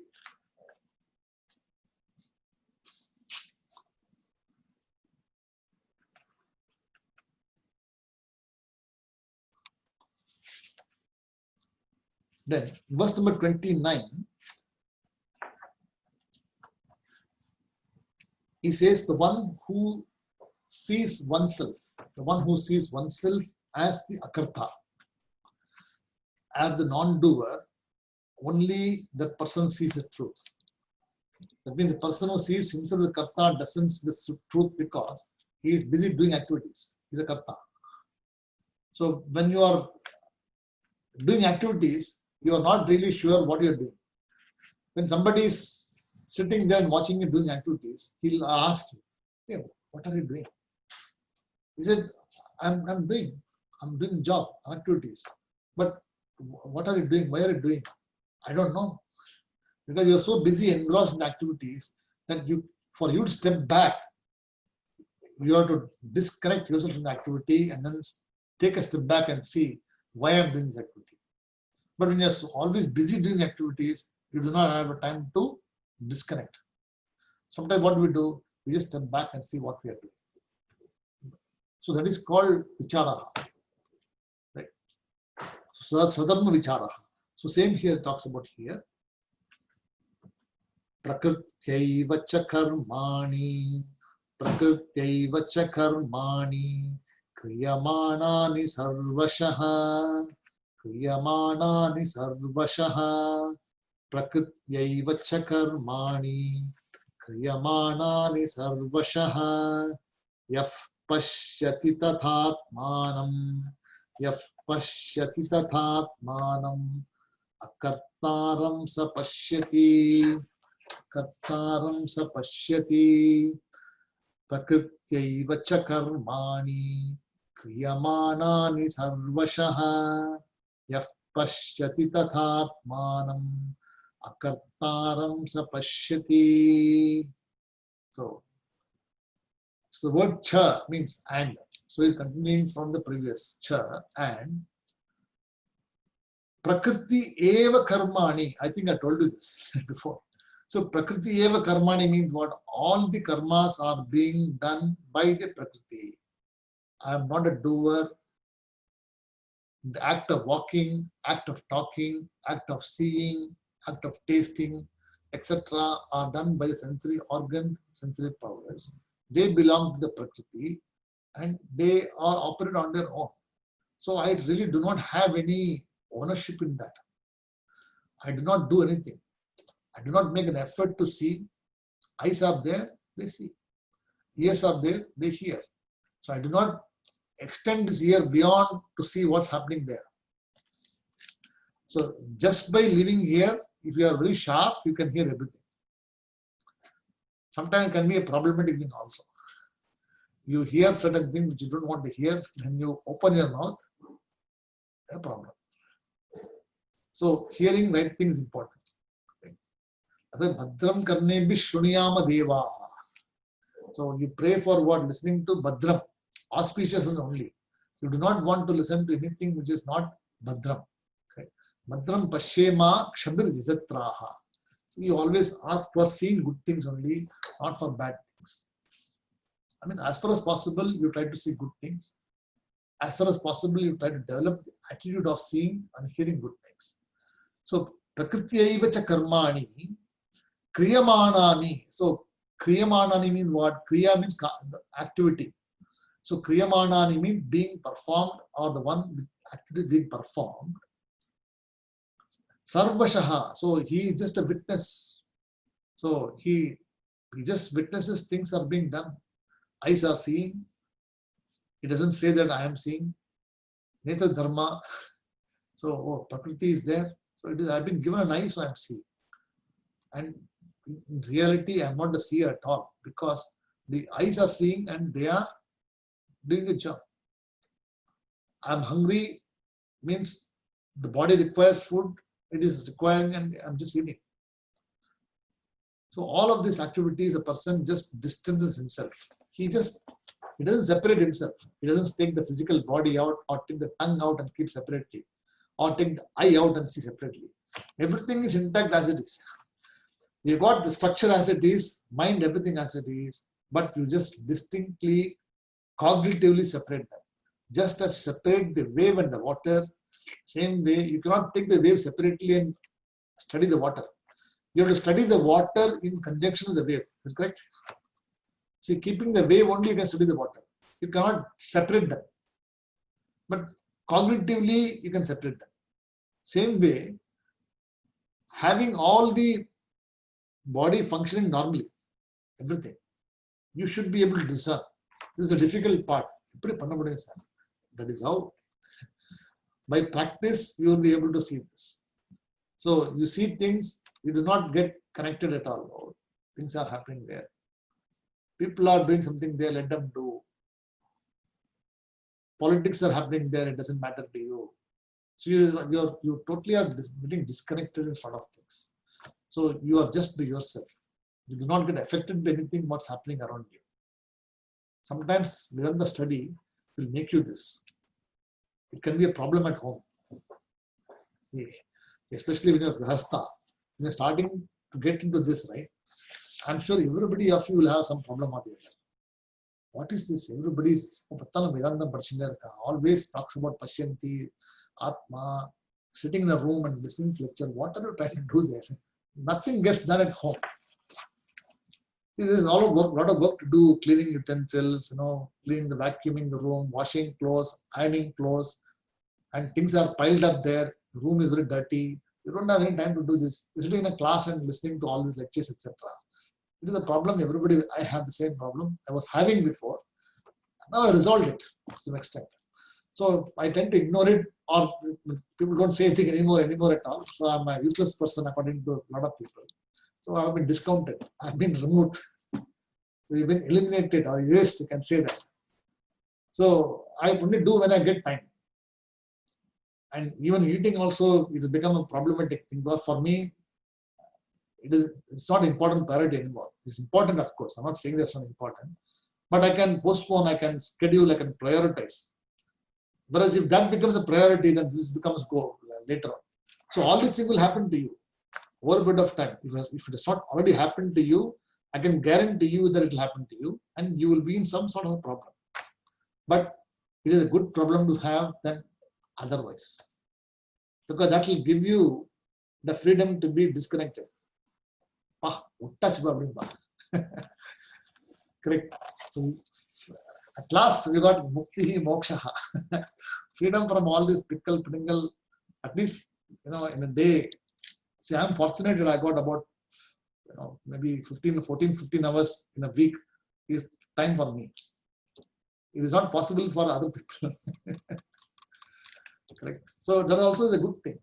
then verse number 29, he says the one who sees oneself as the akarta, as the non-doer, only that person sees the truth. That means the person who sees himself as a karta doesn't see the truth because he is busy doing activities. He's a karta. So when you are doing activities, you are not really sure what you are doing. When somebody is sitting there and watching you doing activities, he'll ask you, hey, what are you doing? He said, I'm doing job, activities. But what are you doing? Why are you doing? I don't know. Because you're so busy engrossed in activities that for you to step back, you have to disconnect yourself from the activity and then take a step back and see why I'm doing this activity. But when you're always busy doing activities, you do not have a time to disconnect. Sometimes what do? We just step back and see what we are doing. So that is called vichara. Right? So that's Swadharma vichara. So same here talks about here. Prakrityaiva cha karmani kriyamanani sarvashaha prakrityaiva cha karmani kriyamanani sarvashaha yaf pashyati tathatmanam akartaram sa pashyati prakrityaiva cha karmani kriyamanani sarvashaha yaf pashyati tathatmanam akartaram sa pashyati. So the word cha means and. So he's continuing from the previous cha and prakriti eva karmani. I think I told you this before. So prakriti eva karmani means what? All the karmas are being done by the prakriti. I am not a doer. The act of walking, act of talking, act of seeing, act of tasting, etc. are done by the sensory organ, sensory powers. They belong to the prakriti and they are operated on their own. So I really do not have any ownership in that. I do not do anything. I do not make an effort to see. Eyes are there, they see. Ears are there, they hear. So I do not extend this ear beyond to see what's happening there. So just by living here, if you are very sharp, you can hear everything. Sometimes it can be a problematic thing also. You hear certain things which you don't want to hear, then you open your mouth, a problem. So hearing right thing is important. Bhadram karnebhi shruniyama deva. So you pray for what? Listening to Bhadram. Auspicious is only. You do not want to listen to anything which is not Bhadram. Okay? Bhadram pashyema kshabir jisatraha. So you always ask for seeing good things only, not for bad things. I mean, as far as possible, you try to see good things. As far as possible, you try to develop the attitude of seeing and hearing good things. So, prakriti cha karmani, kriyamanani. So, kriyamanani means what? Kriya means the activity. So, kriyamanani means being performed or the one activity being performed. Sarvashaha. So, he is just a witness. So, he just witnesses things are being done. Eyes are seeing. He doesn't say that I am seeing. Netra dharma. So, prakriti is there. So, it is. I've been given an eye, so I am seeing. And in reality, I am not the seer at all because the eyes are seeing and they are doing the job. I am hungry means the body requires food. It is requiring, and I'm just eating. So, all of these activities, a person just distances himself. He doesn't separate himself. He doesn't take the physical body out or take the tongue out and keep separately or take the eye out and see separately. Everything is intact as it is. You got the structure as it is, mind everything as it is, but you just distinctly, cognitively separate them. Just as separate the wave and the water, same way, you cannot take the wave separately and study the water. You have to study the water in conjunction with the wave. Is it correct? See, keeping the wave only, you can study the water. You cannot separate them. But cognitively, you can separate them. Same way, having all the body functioning normally, everything, you should be able to discern. This is a difficult part. That is how. By practice, you will be able to see this. So, you see things, you do not get connected at all. Oh, things are happening there. People are doing something there, let them do. Politics are happening there, it doesn't matter to you. So you totally are getting disconnected in front of things. So you are just by yourself. You do not get affected by anything what's happening around you. Sometimes within the study will make you this. It can be a problem at home. See, especially when you're grahastha, when you're starting to get into this, right? I'm sure everybody of you will have some problem or the other. What is this? Everybody always talks about Pashyanti, Atma, sitting in a room and listening to lecture. What are you trying to do there? Nothing gets done at home. See, there's a lot of work to do, cleaning utensils, cleaning the vacuuming the room, washing clothes, ironing clothes, and things are piled up there. The room is very dirty. You don't have any time to do this. You're sitting in a class and listening to all these lectures, etc. It is a problem. I have the same problem I was having before. Now I resolved it to some extent. So I tend to ignore it, or people don't say anything anymore at all. So I'm a useless person according to a lot of people. So I've been discounted. I've been removed. We've been eliminated or erased, you can say that. So I only do when I get time. And even eating also, it has become a problematic thing. But for me, it's not important priority anymore. It's important, of course. I'm not saying that's not important. But I can postpone, I can schedule, I can prioritize. Whereas if that becomes a priority, then this becomes go later on. So all these things will happen to you over a bit of time. If it has not already happened to you, I can guarantee you that it will happen to you and you will be in some sort of a problem. But it is a good problem to have than otherwise. Because that will give you the freedom to be disconnected. Correct. So at last we got mukti moksha. Freedom from all this pickle, pringle, at least in a day. See, I'm fortunate that I got about maybe 15 hours in a week is time for me. It is not possible for other people. Correct. So that also is a good thing.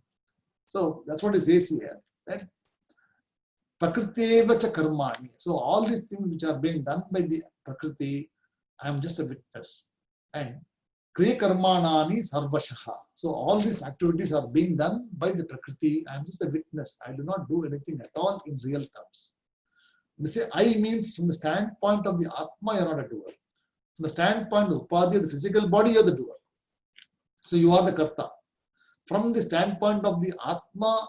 So that's what it says here. Right? Prakriti cha karmani. So all these things which are being done by the Prakriti, I am just a witness. And kriya karmanani sarvashaha. So all these activities are being done by the Prakriti. I am just a witness. I do not do anything at all in real terms. They say I means from the standpoint of the Atma, you are not a doer. From the standpoint of Upadhyaya, the physical body, you are the doer. So you are the Karta. From the standpoint of the Atma,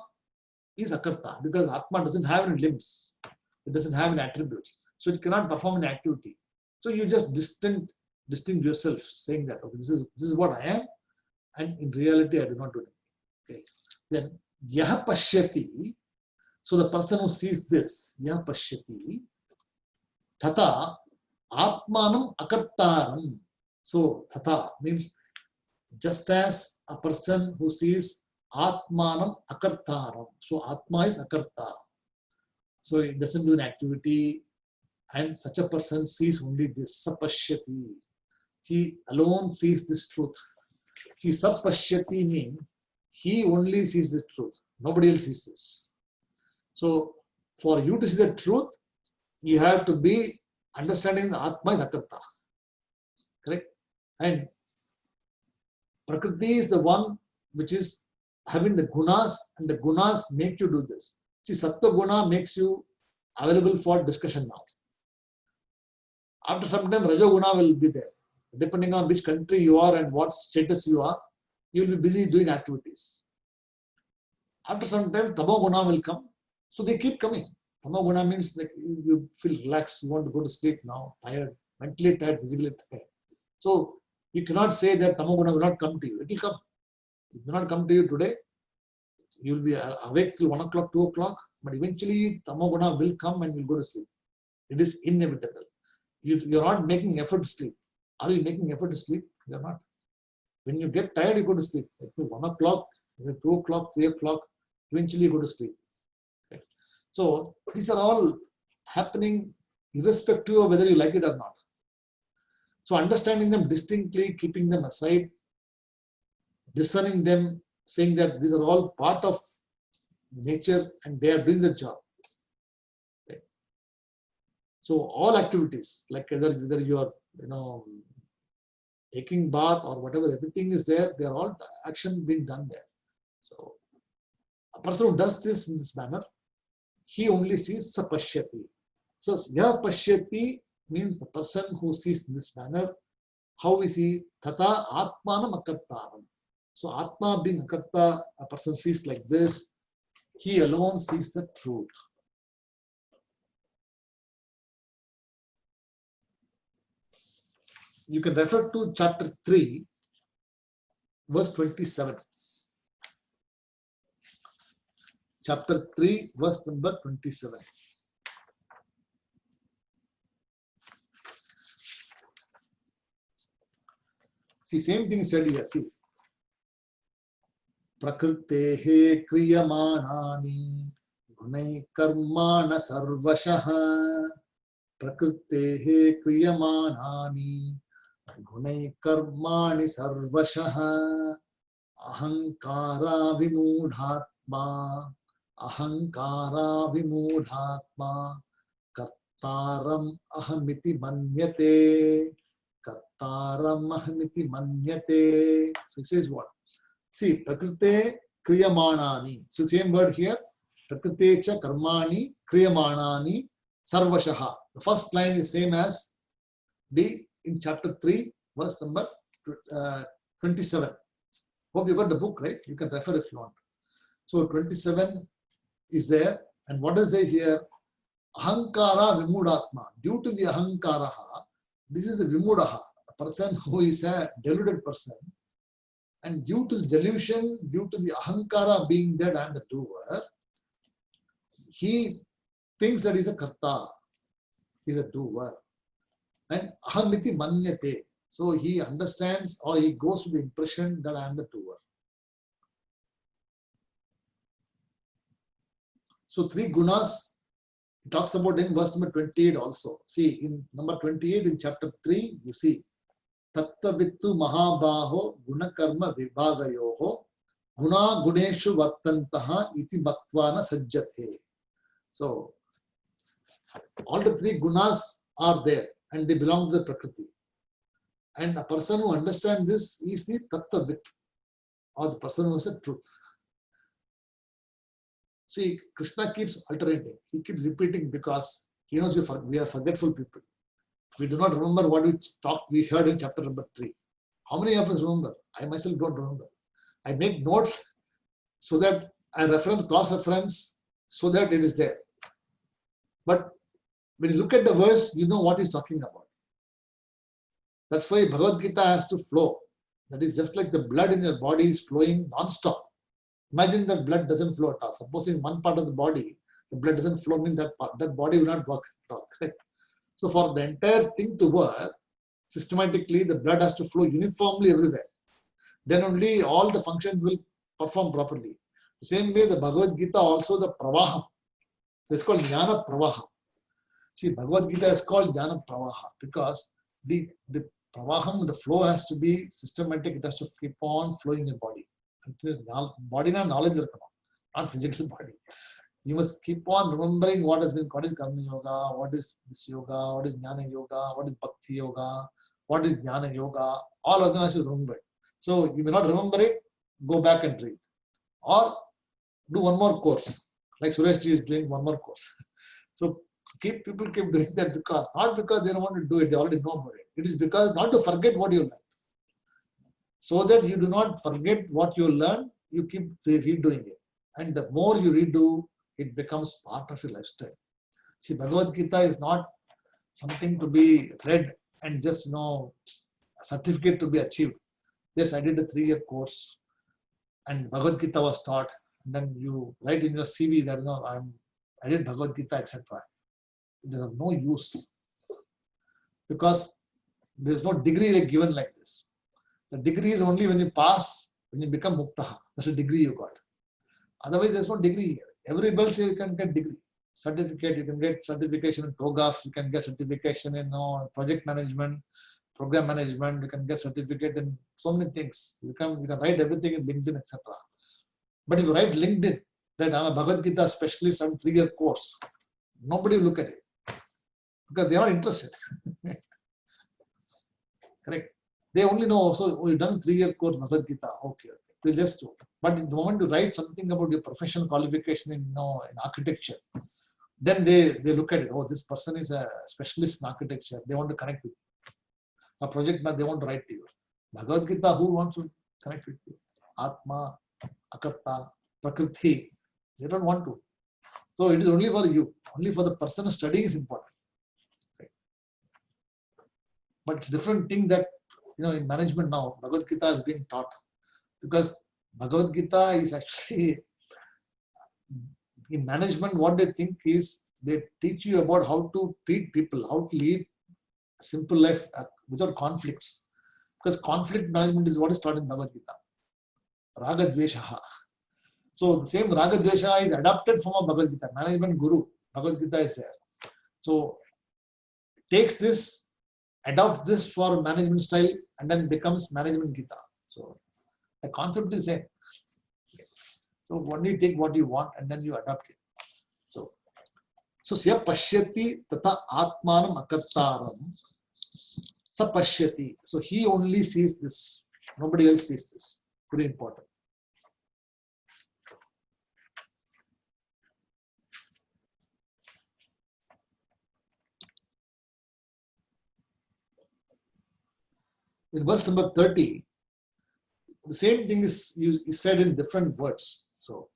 is Akarta, because Atma doesn't have any limbs. It doesn't have any attributes. So it cannot perform an activity. So you just distinct yourself, saying that, okay, this is what I am, and in reality I do not do anything. Okay. Then yaha pashyati. So the person who sees this, yaha pashyati, tata atmanam akartaram. So tata means just as a person who sees atmanam akartaram. So atma is akarta. So it doesn't do an activity, and such a person sees only this sapashyati. He alone sees this truth. See, sapashyati means he only sees the truth. Nobody else sees this. So for you to see the truth, you have to be understanding the Atma is Akarta. Correct? And Prakriti is the one which is having the gunas, and the gunas make you do this. See, Sattva Guna makes you available for discussion now. After some time, Rajo Guna will be there. Depending on which country you are and what status you are, you will be busy doing activities. After some time, Tamo Guna will come. So they keep coming. Tamo Guna means like you feel relaxed, you want to go to sleep now, tired, mentally tired, physically tired. So you cannot say that Tamo Guna will not come to you. It will come. It will not come to you today. You will be awake till 1 o'clock, 2 o'clock, but eventually Tamo Guna will come and will go to sleep. It is inevitable. You are not making effort to sleep. Are you making effort to sleep? You are not. When you get tired, you go to sleep. At 1 o'clock, 2 o'clock, 3 o'clock, eventually you go to sleep. Okay. So these are all happening irrespective of whether you like it or not. So understanding them distinctly, keeping them aside, discerning them, saying that these are all part of nature and they are doing the job. Okay. So all activities, like whether you are, taking bath or whatever, everything is there. They are all action being done there. So a person who does this in this manner, he only sees sapashyati. So ya pashyati means the person who sees in this manner. How we see tata atmanam akartaram. So atma being akarta, a person sees like this. He alone sees the truth. You can refer to chapter 3, verse 27. Chapter 3, verse number 27. See, same thing said here. See, Prakritehe kriyamanani gunai karmana sarvashaha. Prakritehe kriyamanani gunai karmani sarvashaha. Ahankara vimudhatma. Ahankara vimudhatma. Kartaram ahamiti manyate. Kartaram ahamiti manyate. So he says what? See, Prakrite kriyamanani. So same word here. Prakrite cha karmani kriyamanani sarvashaha. The first line is same as in chapter 3, verse number 27. Hope you got the book, right? You can refer if you want. So 27 is there. And what does it say here? Ahankara vimudatma. Due to the ahankara, this is the vimudaha, a person who is a deluded person. And due to delusion, due to the ahankara being that I am the doer, he thinks that he's a karta, he's a doer. And ahamiti manyate. So he understands or he goes to the impression that I am the doer. So 3 gunas, he talks about in verse number 28 also. See, in number 28 in chapter 3, you see, Tattavittu mahabaho gunakarma vibhagayoho guna guneshu vattantaha iti bhaktvana sajjate. So, all the 3 gunas are there and they belong to the Prakriti. And a person who understands this is the Tattavit, or the person who has the truth. See, Krishna keeps alternating. He keeps repeating because he knows we are forgetful people. We do not remember what we heard in chapter number 3. How many of us remember? I myself don't remember. I make notes so that I cross-reference so that it is there. But when you look at the verse, you know what he's talking about. That's why Bhagavad Gita has to flow. That is just like the blood in your body is flowing non-stop. Imagine that blood doesn't flow at all. Suppose in one part of the body, the blood doesn't flow, mean that that body will not work at all. Correct? So for the entire thing to work, systematically, the blood has to flow uniformly everywhere. Then only all the functions will perform properly. The same way, the Bhagavad Gita also the pravaham. It's called Jnana Pravaha. See, Bhagavad Gita is called Jnana Pravaha because the pravaham, the flow has to be systematic. It has to keep on flowing in your body. Body na knowledge, not physical body. You must keep on remembering what has been, what is Karma Yoga, what is this yoga, what is Jnana Yoga, what is Bhakti Yoga, what is Jnana Yoga. All of them has to remember it. So you may not remember it, go back and read. Or do one more course, like Suresh ji is doing one more course. So people keep doing that not because they don't want to do it, they already know about it. It is because not to forget what you learned. So that you do not forget what you learned, you keep redoing it. And the more you redo, it becomes part of your lifestyle. See, Bhagavad Gita is not something to be read and just a certificate to be achieved. Yes, I did a 3-year course and Bhagavad Gita was taught. And then you write in your CV that I did Bhagavad Gita, etc. It is of no use because there is no degree given like this. The degree is only when you pass, when you become Muktaha. That's a degree you got. Otherwise, there's no degree here. Everybody you can get degree. Certificate, you can get certification in TOGAF, you can get certification in project management, program management, you can get certificate in so many things. You can write everything in LinkedIn, etc. But if you write LinkedIn, that I'm a Bhagavad Gita specialist on 3-year course, nobody will look at it because they are not interested. Correct? They only know, so you've done a 3-year course, Bhagavad Gita, okay. They just do. But the moment you write something about your professional qualification in architecture, then they look at it. Oh, this person is a specialist in architecture. They want to connect with you. A project man, they want to write to you. Bhagavad Gita, who wants to connect with you? Atma, Akarta, Prakriti. They don't want to. So it is only for you. Only for the person studying is important. Right? But it's a different thing that in management now, Bhagavad Gita is being taught. Because Bhagavad Gita is actually, in management, what they think is they teach you about how to treat people, how to lead a simple life without conflicts. Because conflict management is what is taught in Bhagavad Gita. Raga Dvesha. So the same Raga Dvesha is adapted from a Bhagavad Gita. Management Guru, Bhagavad Gita is there. So takes this, adopts this for management style and then becomes management Gita. So the concept is same. So only take what you want and then you adapt it. So Sya Pashyati Tata Atmanam Akartaram Sa Pashyati. So he only sees this. Nobody else sees this. Very important. In verse number 30, the same thing is said in different words. So,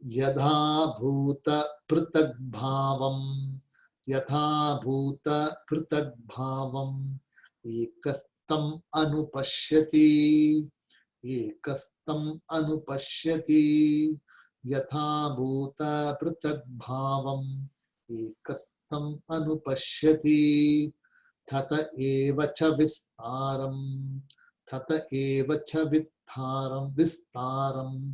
Yadha Bhuta Pritag Bhavam, Yatha Bhuta Pritag Bhavam, Ekastam Anupashyati, Ekastam Anupashyati, Yatha Bhuta Pritag Bhavam, Ekastam Anupashyati, Tata Eva Cha Vistaram. Tata eva cha vistaram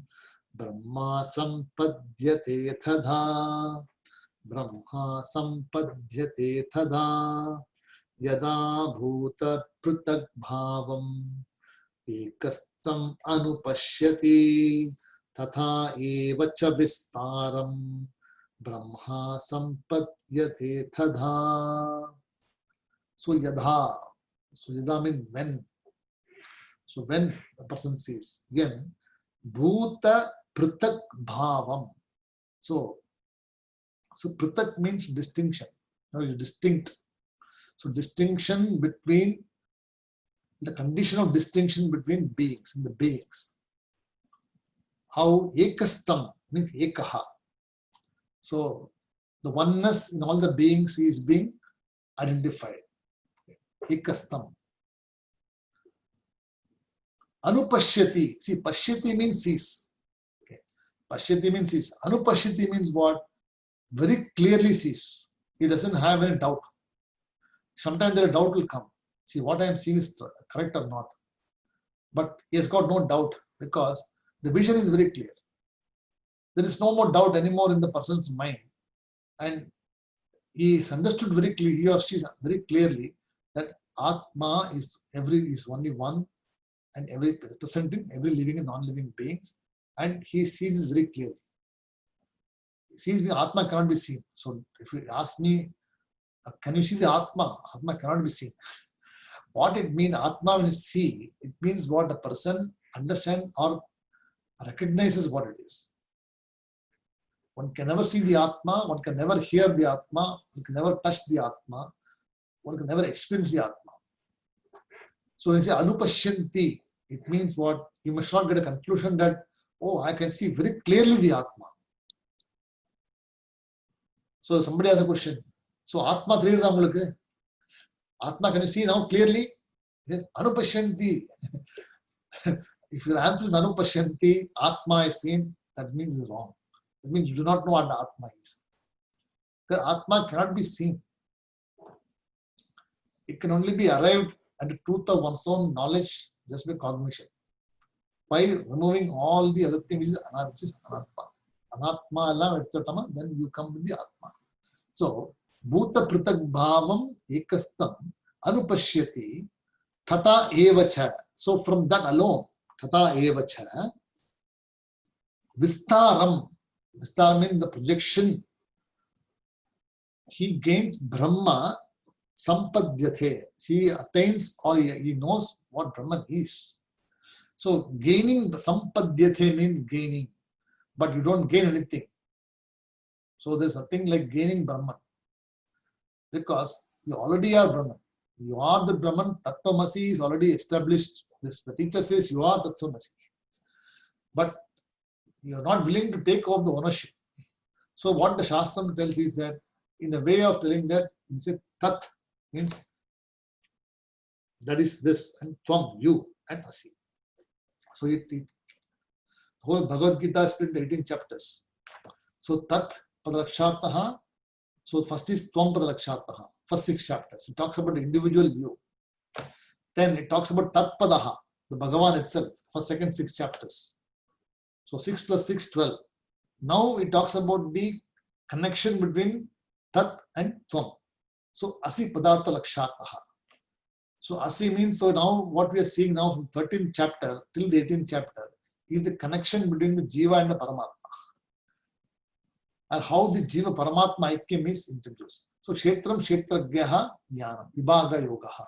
Brahma sampadhyate thadha. Brahma sampadhyate thadha. Yada bhuta pritag bhavam ekastam anupashyati. Tatha eva cha vistaram Brahma sampadhyate thadha. So yadha. So yadha means when. So when a person sees, again, bhuta pritak bhavam. So pritak means distinction. No, you're distinct. So distinction between, the condition of distinction between beings, in the beings. How ekastam means ekaha. So the oneness in all the beings is being identified. ekastam. Anupashyati. See, pashyati means sees. Okay. Pashyati means sees. Anupashyati means what? Very clearly sees. He doesn't have any doubt. Sometimes the doubt will come. See, what I am seeing is correct or not. But he has got no doubt because the vision is very clear. There is no more doubt anymore in the person's mind. And he is understood very clearly, he or she is very clearly that Atma is only one and presenting every living and non-living beings. And he sees this very clearly. He sees me, Atma cannot be seen. So if you ask me, can you see the Atma? Atma cannot be seen. What it means, Atma, when you see, it means what the person understands or recognizes what it is. One can never see the Atma, one can never hear the Atma, one can never touch the Atma, one can never experience the Atma. So when you say Anupashyanti, it means what? You must not get a conclusion that, oh, I can see very clearly the Atma. So somebody has a question. So Atma theriyudha. Atma, can you see now clearly? Anupashyanti. If your answer is Anupashyanti, Atma is seen, that means it's wrong. It means you do not know what the Atma is. Because Atma cannot be seen. It can only be arrived at the truth of one's own knowledge just by cognition. By removing all the other things, which is Anatma. Anatma, then you come with the Atma. So, Bhuta Pritak Bhavam Ekastam Anupashyati Tata Evacha. So, from that alone, Tata Evacha, Vistaram. Vistar means the projection. He gains Brahma Sampadyate. He attains or he knows what Brahman is. So gaining the Sampadyate means gaining, but you don't gain anything. So there's nothing like gaining Brahman because you already are Brahman. You are the Brahman. Tattvamasi is already established. The teacher says you are Tattvamasi. But you are not willing to take off the ownership. So what the Shastram tells is that in the way of telling that, you say Tat means that is this, and Tvam, you, and Asi. So the whole Bhagavad Gita is split into 18 chapters. So Tat Padalakshartaha. So first is Tvam Padalakshartaha. First 6 chapters. It talks about the individual you. Then it talks about Tat Padaha, the Bhagavan itself. First, second 6 chapters. So 6 plus 6, 12. Now it talks about the connection between Tat and Tvam. So Asi Padartha Lakshartaha. So Asi means, so now what we are seeing now from 13th chapter till the 18th chapter is the connection between the Jiva and the Paramatma. And how the Jiva Paramatma Aikyam is introduced. So Kshetram Kshetragyaha Jnanam, Vibhaga Yogaha.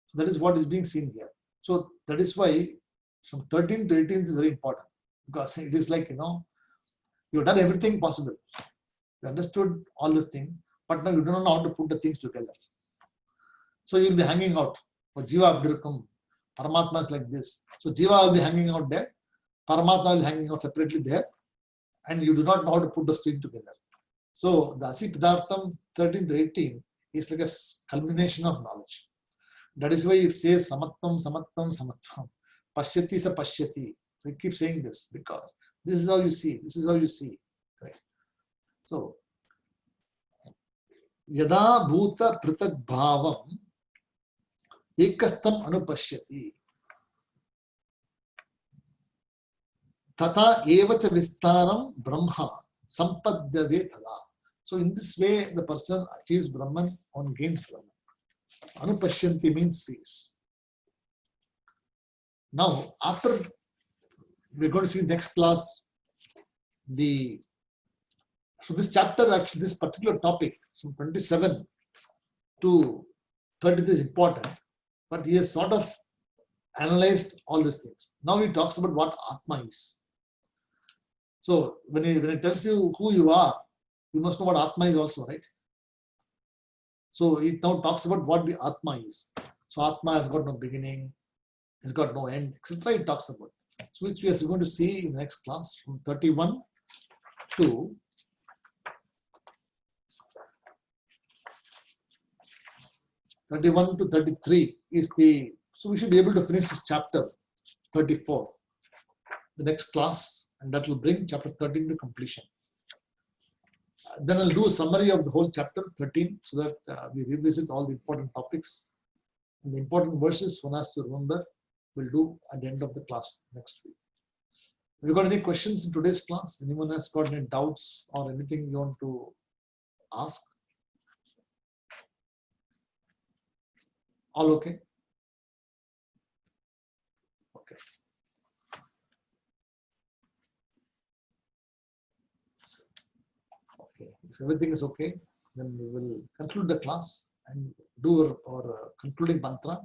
So that is what is being seen here. So that is why from 13th to 18th is very important. Because it is like, you've done everything possible. You understood all these things, but now you don't know how to put the things together. So you'll be hanging out. For Jiva Abdurkam, Paramatma is like this. So Jiva will be hanging out there, Paramatma will be hanging out separately there, and you do not know how to put the things together. So the Asi Padartham 13 to 18 is like a culmination of knowledge. That is why it says Samattam, Samattam, Samattam. Pashyati sa Pashyati. So he keeps saying this because this is how you see. This is how you see. Right? So, Yada Bhuta Pritak Bhavam Ekastam Anupashyati Tata Evacha Vistaram Brahma Sampadyade Tada. So, in this way, the person achieves Brahman or gains Brahman. Anupashyanti means sees. Now, after we're going to see next class so this chapter, actually this particular topic from 27 to 30 is important, but he has sort of analyzed all these things. Now he talks about what Atma is. So when he tells you who you are, you must know what Atma is also, right? So he now talks about what the Atma is. So Atma has got no beginning, has got no end, etc. He talks about. So which we are going to see in the next class from 31 to 31 31 to 33 is the, so we should be able to finish this chapter 34, the next class, and that will bring chapter 13 to completion. Then I'll do a summary of the whole chapter 13 so that we revisit all the important topics and the important verses one has to remember. We'll do at the end of the class next week. Have you got any questions in today's class? Anyone has got any doubts or anything you want to ask? All okay? Okay. Okay. If everything is okay, then we will conclude the class and do our concluding mantra.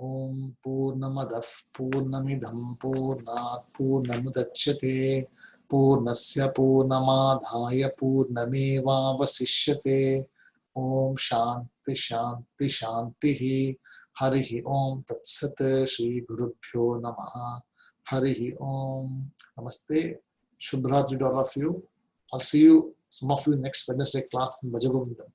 Om Purnamadav Purnamidham Purnat Purnamudachyate Purnasya Purnamadhaya Purnameva Vasishyate. Om Shanti Shanti Shanti. Harihi Om Tat Sat. Shri Gurubhyo Namaha. Harihi Om. Namaste. Shubhratri to all of you. I'll see you, some of you, next Wednesday class in Bhajagovindam.